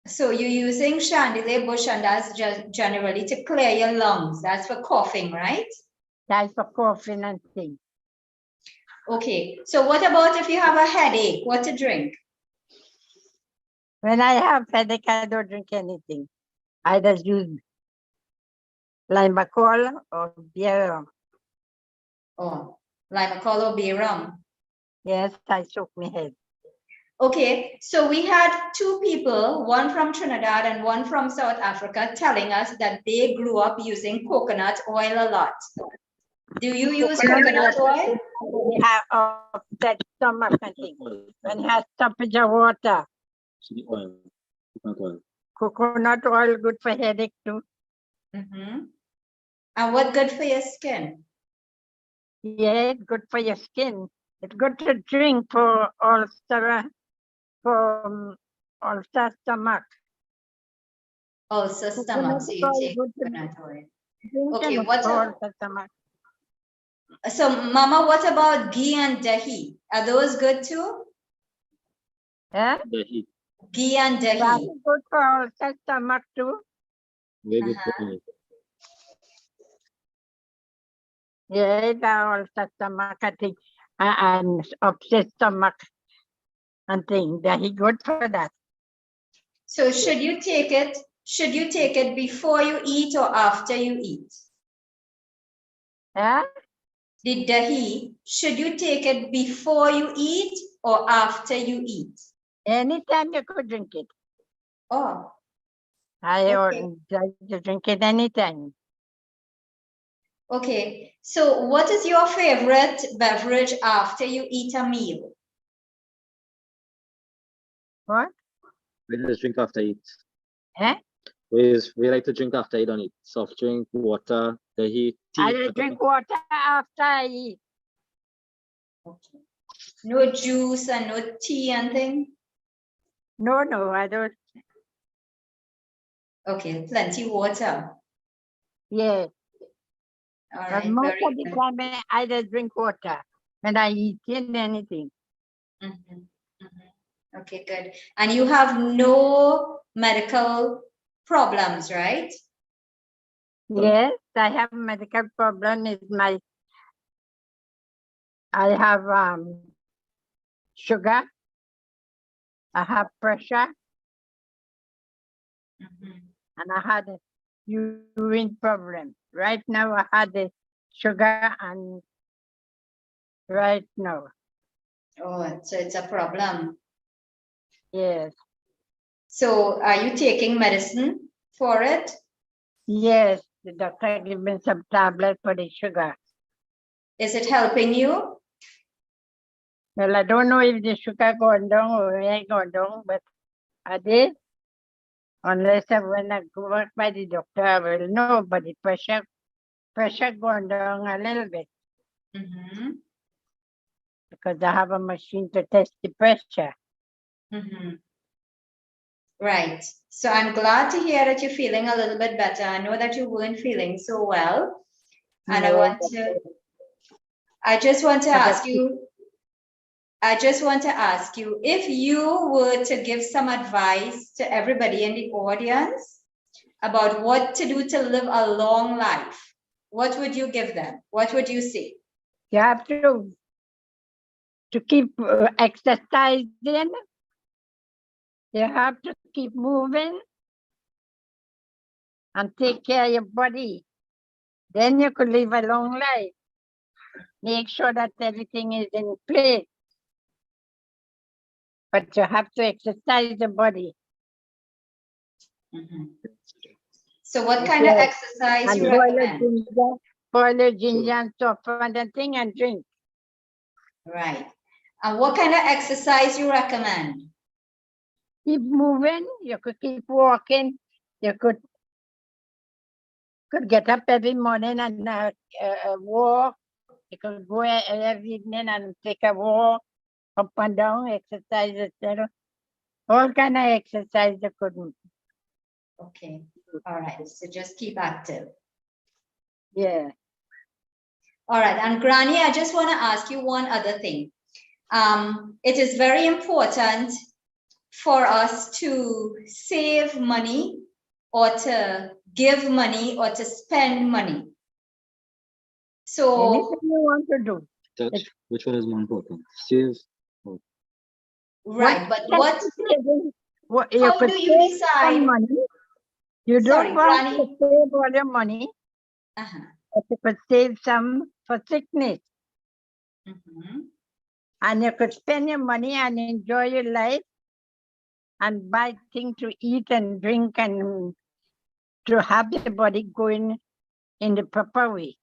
So you're using chandelier bush, and that's just generally to clear your lungs. That's for coughing, right? That's for coughing and things. Okay. So what about if you have a headache? What to drink? When I have headache, I don't drink anything. I just use limacol or beer rum. Oh, limacol or beer rum. Yes, I soak my head. Okay, so we had two people, one from Trinidad and one from South Africa, telling us that they grew up using coconut oil a lot. Do you use coconut oil? We have upset stomach and things. When you have stoppage of water. Coconut oil good for headache too. Mm-hmm. And what good for your skin? Yeah, it's good for your skin. It's good to drink for ulcer stomach. Ulcer stomach, so you take coconut oil. Okay, so Mama, what about ghee and dahi? Are those good too? Yeah? Ghee and dahi. That's good for ulcer stomach too. Very good for me. Yeah, that also stomach, I think, and upset stomach and thing. That he good for that. So should you take it? Should you take it before you eat or after you eat? Yeah? The dahi, should you take it before you eat or after you eat? Anytime you could drink it. Oh, I okay. like to drink it anytime. Okay. So what is your favorite beverage after you eat a meal? What? We just drink after eat. Eh? We like to drink after eat on it. Soft drink, water, dahi, I tea. drink water after I eat. Okay. No juice and no tea and thing? No, I don't. Okay, plenty water. Yeah. All But right, most very of the good. time I just drink water when I eat anything. Mhm, mhm. Okay, good. And you have no medical problems, right? Yes, I have medical problem. I have sugar. I have pressure, Mhm. and I had a urine problem. Right now I had the sugar, and right now, Oh, so it's a problem. yes, So are you taking medicine for it? yes, the doctor gave me some tablet for the sugar. Is it helping you? Well, I don't know if the sugar gone down or it ain't gone down, but I did. Unless when I go back by the doctor, I will know. But the pressure gone down a little bit Mhm, because I have a machine to test the pressure. mhm. Right. So I'm glad to hear that you're feeling a little bit better. I know that you weren't feeling so well. And Yeah. I just want to But ask you, if you were to give some advice to everybody in the audience about what to do to live a long life, what would you give them? What would you say? you have to keep exercising. You have to keep moving and take care of your body. Then you could live a long life. Make sure that everything is in place. But you have to exercise the body. Mhm. So what kind of exercise And you recommend? boil your ginger and stuff and the thing and drink. Right. And what kind of exercise you recommend? Keep moving. You could keep walking. You could get up every morning and walk. You could go every evening and take a walk up and down, exercise, etc. All kind of exercise you could do. Okay. All right. So just keep active. Yeah. All right. And Granny, I just want to ask you one other thing. It is very important for us to save money or to give money or to spend money. So anything you want to do. Touch. Which one is more important? Save. right, but what? You How could do you save decide? some money. You Sorry, don't want Granny. to save all your money, Uh-huh. but you could save some for sickness. Mhm. And you could spend your money and enjoy your life and buy things to eat and drink and to have the body going in the proper way.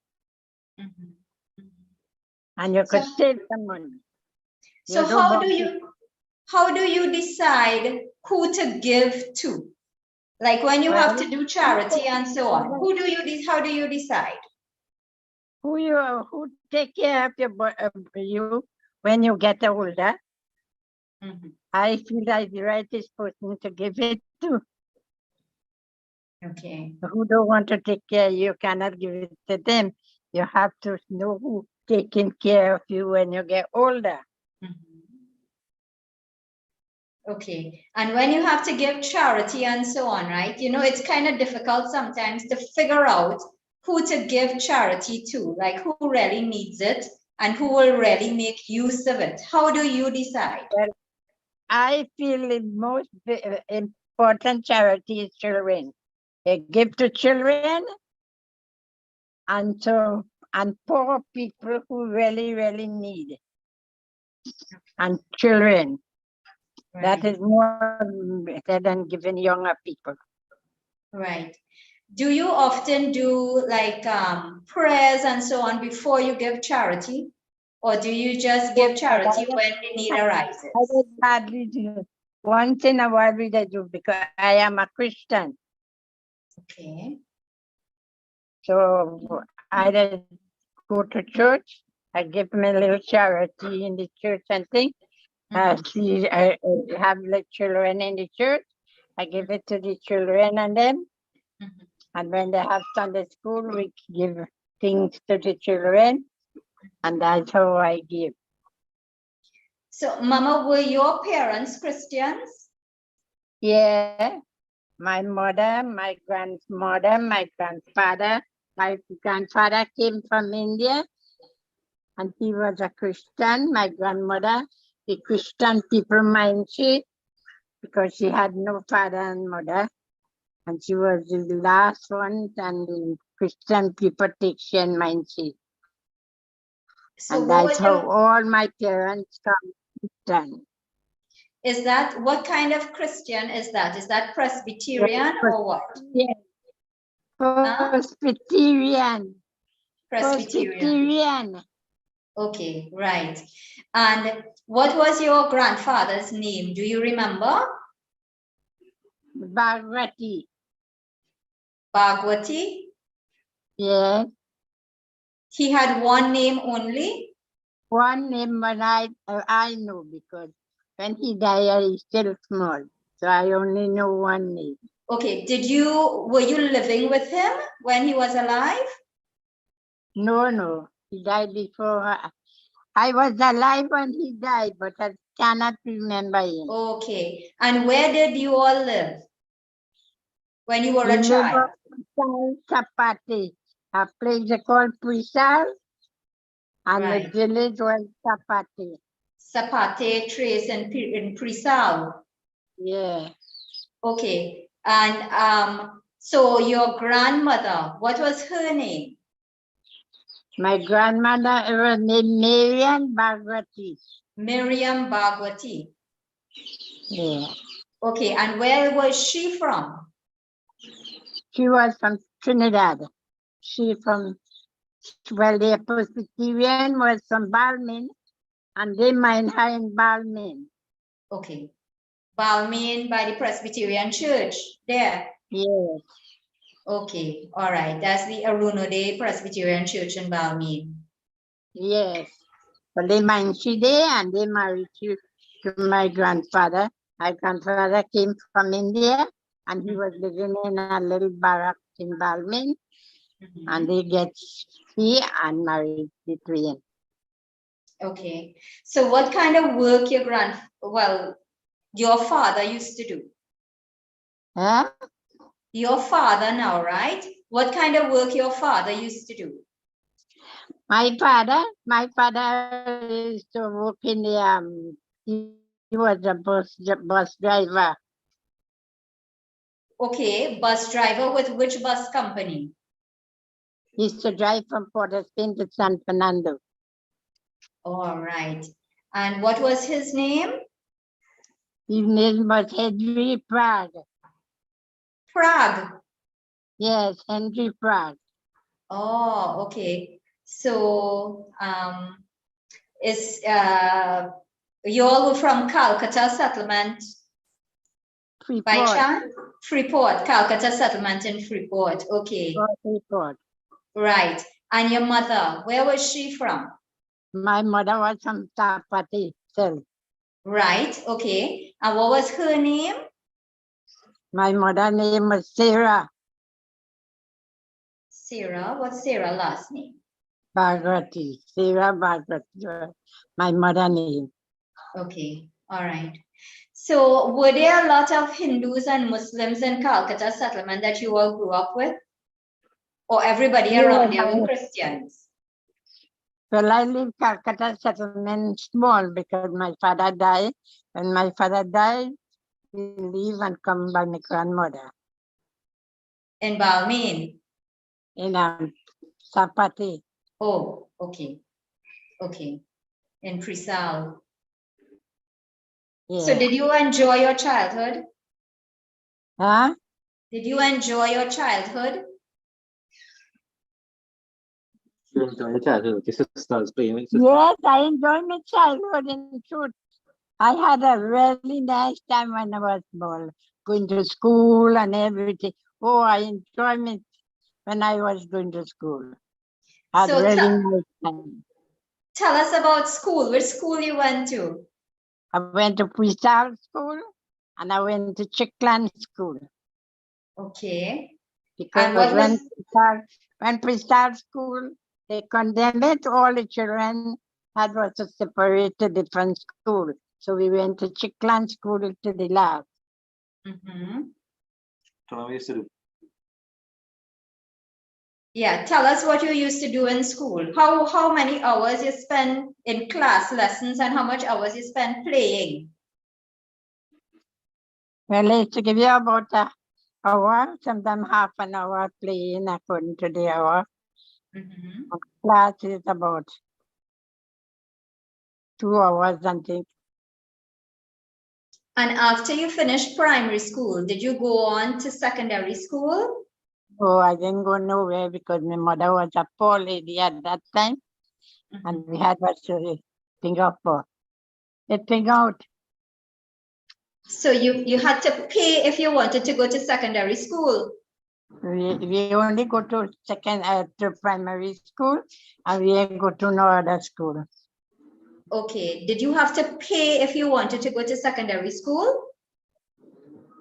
Mhm. Mhm. And you could So- save some money. So You don't how want do you decide who to give to? Like when you have to do charity and so on, how do you decide? who take care of you when you get older. Mhm. I feel like the rightest person to give it to. Okay. Who don't want to take care, you cannot give it to them. You have to know who taking care of you when you get older. Mhm. Okay. And when you have to give charity and so on, right? You know, it's kind of difficult sometimes to figure out who to give charity to, like who really needs it and who will really make use of it. How do you decide? Well, I feel the most important charity is children. They give to children and poor people who really, really need, and children. That Right. is more better than giving younger people. Right. Do you often do like prayers and so on before you give charity? Or do you just give charity when the need arises? I would hardly do. Once in a while we do because I am a Christian. Okay. So I just go to church. I give my little charity in the church and things. I have like children in the church. I give it to the children and them. And when they have Sunday school, we give things to the children. And that's how I give. So, Mama, were your parents Christians? Yeah. My mother, my grandmother, my grandfather. My grandfather came from India and he was a Christian. My grandmother, the Christian people mind she, because she had no father and mother. And she was the last one, and the Christian people take she and mind she. So And what that's was how your, all my parents come Christian. is that, what kind of Christian is that? Is that Presbyterian or what? Yeah. Presbyterian. Presbyterian. Okay, right. And what was your grandfather's name? Do you remember? Bhagwati. Bhagwati? Yes. He had one name only? One name, but I know because when he died, I was still small. So I only know one name. Okay, were you living with him when he was alive? No, he died before. I was alive when he died, but I cannot remember him. Okay, and where did you all live when you were We a live child? on Sapati, a place called Prisal, and Right. the village was Sapati. Zapate Trace in Prisal. Yeah. Okay, and so your grandmother, what was her name? My grandmother was named Miriam Bhagwati. Miriam Bhagwati. Yeah. Okay, and where was she from? She was from Trinidad. The Presbyterian was from Balmain, and they mine her in Balmain. Okay. Balmain by the Presbyterian Church there. Yes. Okay, all right. That's the Arunode Presbyterian Church in Balmain. Yes. But they mine she there, and they married to my grandfather. My grandfather came from India, and he was living in a little barrack in Balmain, and they get here and married between. Okay. So what kind of work your father used to do? Huh? Your father now, right? What kind of work your father used to do? My father used to work in the he was a bus driver. Okay, bus driver with which bus company? He used to drive from Port of Spain to San Fernando. All right. And what was his name? His name was Henry Prague. Prague. Yes, Henry Prague. Oh, okay. So you all were from Calcutta settlement Freeport. by chance? Freeport, Calcutta settlement in Freeport. Okay. Freeport. Right. And your mother, where was she from? My mother was from Tapati. Right. Okay. And what was her name? My mother's name was Sarah. Sarah. What's Sarah's last name? Bhagwati. Sarah Bhagwati. My mother's name. Okay. All right. So were there a lot of Hindus and Muslims in Calcutta settlement that you all grew up with? Or everybody around there were Christians? Well, I live Calcutta settlement small because my father died. When my father died, we leave and come by my grandmother In Balmain? in Sapati. Oh, okay. Okay. In Prisal. Yeah. So did you enjoy your childhood? Huh? Did you enjoy your childhood? You enjoy your childhood with your sisters, playing with sisters. Yes, I enjoyed my childhood in truth. I had a really nice time when I was small, going to school and everything. Oh, I enjoyed it when I was going to school. Had So really nice time. tell us about school. Which school you went to? I went to Prestar school and I went to Chickland school. Okay. Because And what was when Prestar school, they condemned it, all the children had was to separate to different school. So we went to Chickland school to the last. So what we used to do? Yeah, tell us what you used to do in school. How many hours you spend in class lessons and how much hours you spend playing? Well, they used to give you about an hour, sometimes half an hour playing according to the hour. Class is about 2 hours, I think. And after you finished primary school, did you go on to secondary school? Oh, I didn't go nowhere because my mother was a poor lady at that time. And we had what to think of for. Think out. So you had to pay if you wanted to go to secondary school. We only go to to primary school and we go to no other school. Okay. Did you have to pay if you wanted to go to secondary school?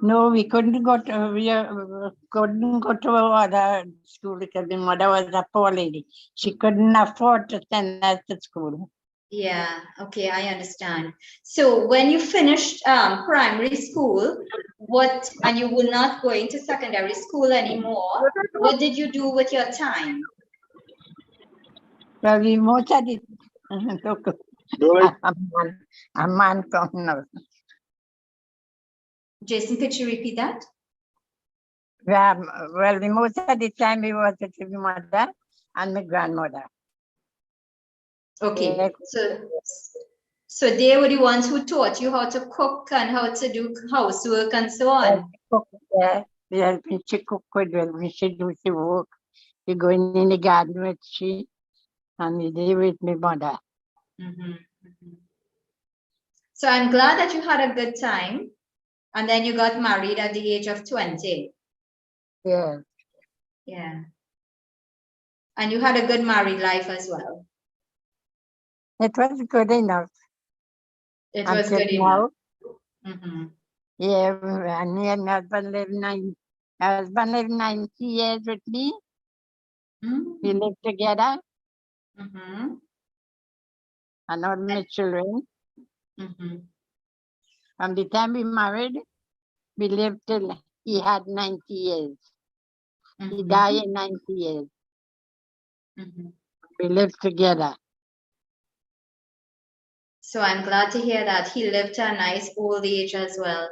No, we couldn't go to other school because my mother was a poor lady. She couldn't afford to send us to school. Yeah, okay, I understand. So when you finished primary school, and you were not going to secondary school anymore, what did you do with your time? Well, we most of it. A man come now. Jason, could you repeat that? Well, the most of the time we was with my mother and my grandmother. Okay, Yeah. so they were the ones who taught you how to cook and how to do housework and so on. Yeah, we help me to cook with when she do the work. We go in the garden with she and we live with my mother. So I'm glad that you had a good time and then you got married at the age of 20. Yeah. Yeah. And you had a good married life as well. It was good enough. It was Until good now. enough. Yeah, and me and my husband lived 90 years with me. We lived together. And all my children. From the time we married, we lived till he had 90 years. He died in 90 years. We lived together. So I'm glad to hear that he lived to a nice old age as well.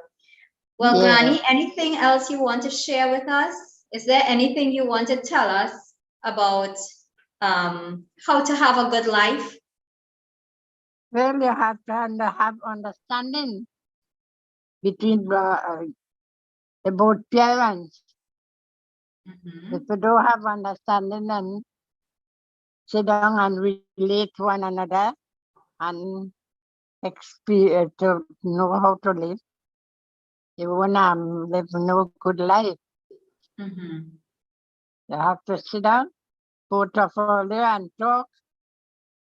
Well, Yeah. Granny, anything else you want to share with us? Is there anything you want to tell us about how to have a good life? Well, you have to have understanding between both parents. If you don't have understanding, then sit down and relate to one another and experience to know how to live. You wanna live no good life. You have to sit down, both of you there and talk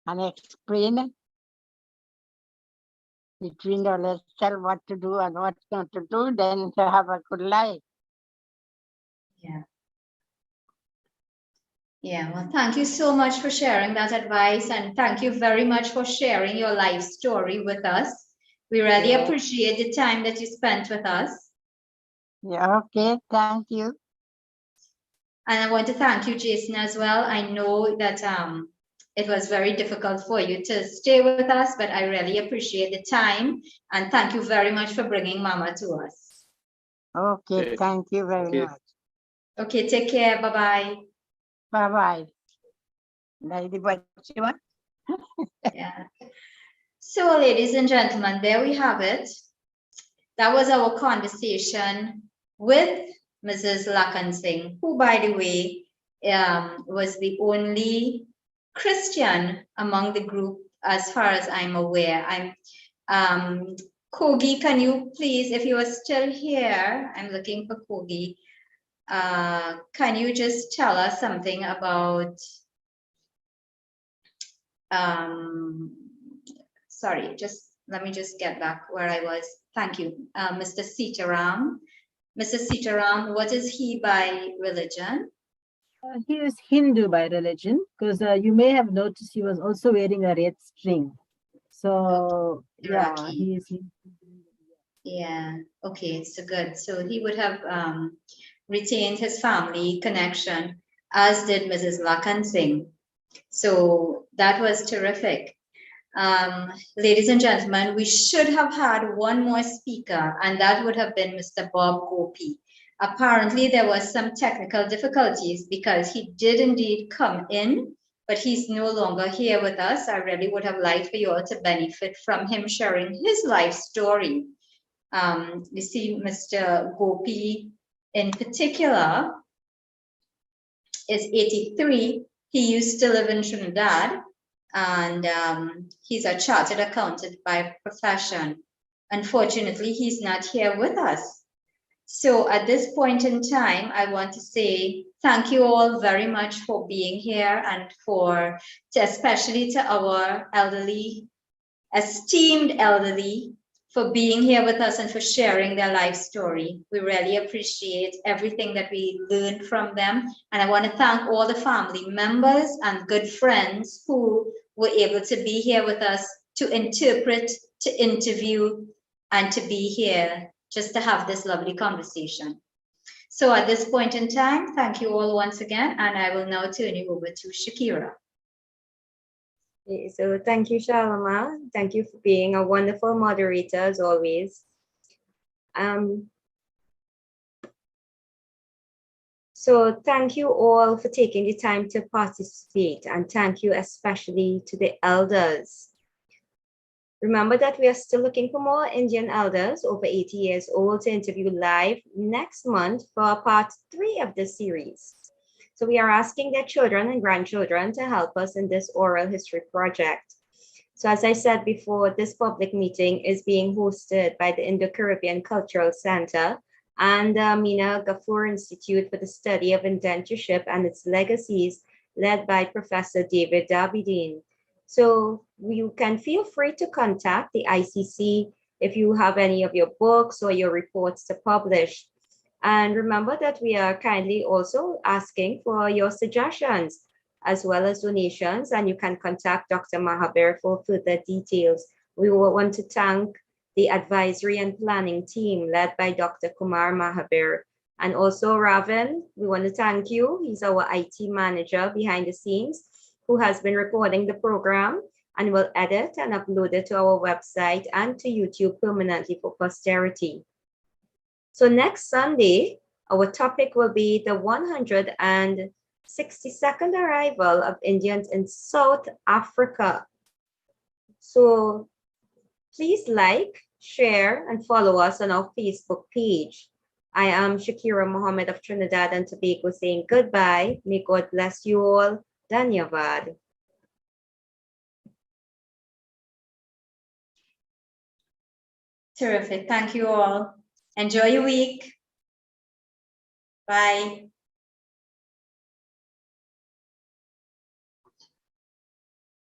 and explain between the let's tell what to do and what not to do, then to have a good life. Yeah. Yeah, well, thank you so much for sharing that advice and thank you very much for sharing your life story with us. We really Yeah. appreciate the time that you spent with us. Yeah, okay, thank you. And I want to thank you, Jason, as well. I know that it was very difficult for you to stay with us, but I really appreciate the time. And thank you very much for bringing Mama to us. Okay, thank you very much. Okay, take care. Bye-bye. Bye-bye. Lady, what you want? Yeah. So, ladies and gentlemen, there we have it. That was our conversation with Mrs. Lakan Singh, who, by the way, was the only Christian among the group, as far as I'm aware. Kogi, can you please, if you are still here, I'm looking for Kogi. Can you just tell us something about, sorry, let me just get back where I was. Thank you, Mr. Sitaram. Mr. Sitaram, what is he by religion? He is Hindu by religion, because you may have noticed he was also wearing a red string. So yeah, he is. Yeah, okay, so good. So he would have retained his family connection, as did Mrs. Lakan Singh. So that was terrific. Ladies and gentlemen, we should have had one more speaker, and that would have been Mr. Bob Gopi. Apparently, there was some technical difficulties because he did indeed come in, but he's no longer here with us. I really would have liked for you all to benefit from him sharing his life story. You see, Mr. Gopi in particular is 83. He used to live in Trinidad, and he's a chartered accountant by profession. Unfortunately, he's not here with us. So at this point in time, I want to say thank you all very much for being here, and especially to our elderly, esteemed elderly, for being here with us and for sharing their life story. We really appreciate everything that we learned from them. And I want to thank all the family members and good friends who were able to be here with us to interpret, to interview, and to be here just to have this lovely conversation. So at this point in time, thank you all once again, and I will now turn you over to Shakira. So thank you, Shalama. Thank you for being a wonderful moderator as always. So thank you all for taking the time to participate, and thank you especially to the elders. Remember that we are still looking for more Indian elders over 80 years old to interview live next month for part 3 of this series. So we are asking their children and grandchildren to help us in this oral history project. So as I said before, this public meeting is being hosted by the Indo-Caribbean Cultural Center and the Mina Gafoor Institute for the Study of Indentureship and its Legacies, led by Professor David Dabidine. So you can feel free to contact the ICC if you have any of your books or your reports to publish. And remember that we are kindly also asking for your suggestions as well as donations, and you can contact Dr. Mahaber for further details. We will want to thank the advisory and planning team led by Dr. Kumar Mahaber. And also Raven, we want to thank you. He's our IT manager behind the scenes who has been recording the program and will edit and upload it to our website and to YouTube permanently for posterity. So next Sunday, our topic will be the 162nd arrival of Indians in South Africa. So please like, share, and follow us on our Facebook page. I am Shakira Mohammed of Trinidad and Tobago saying goodbye. May God bless you all. Dhanyavad. Terrific. Thank you all. Enjoy your week. Bye.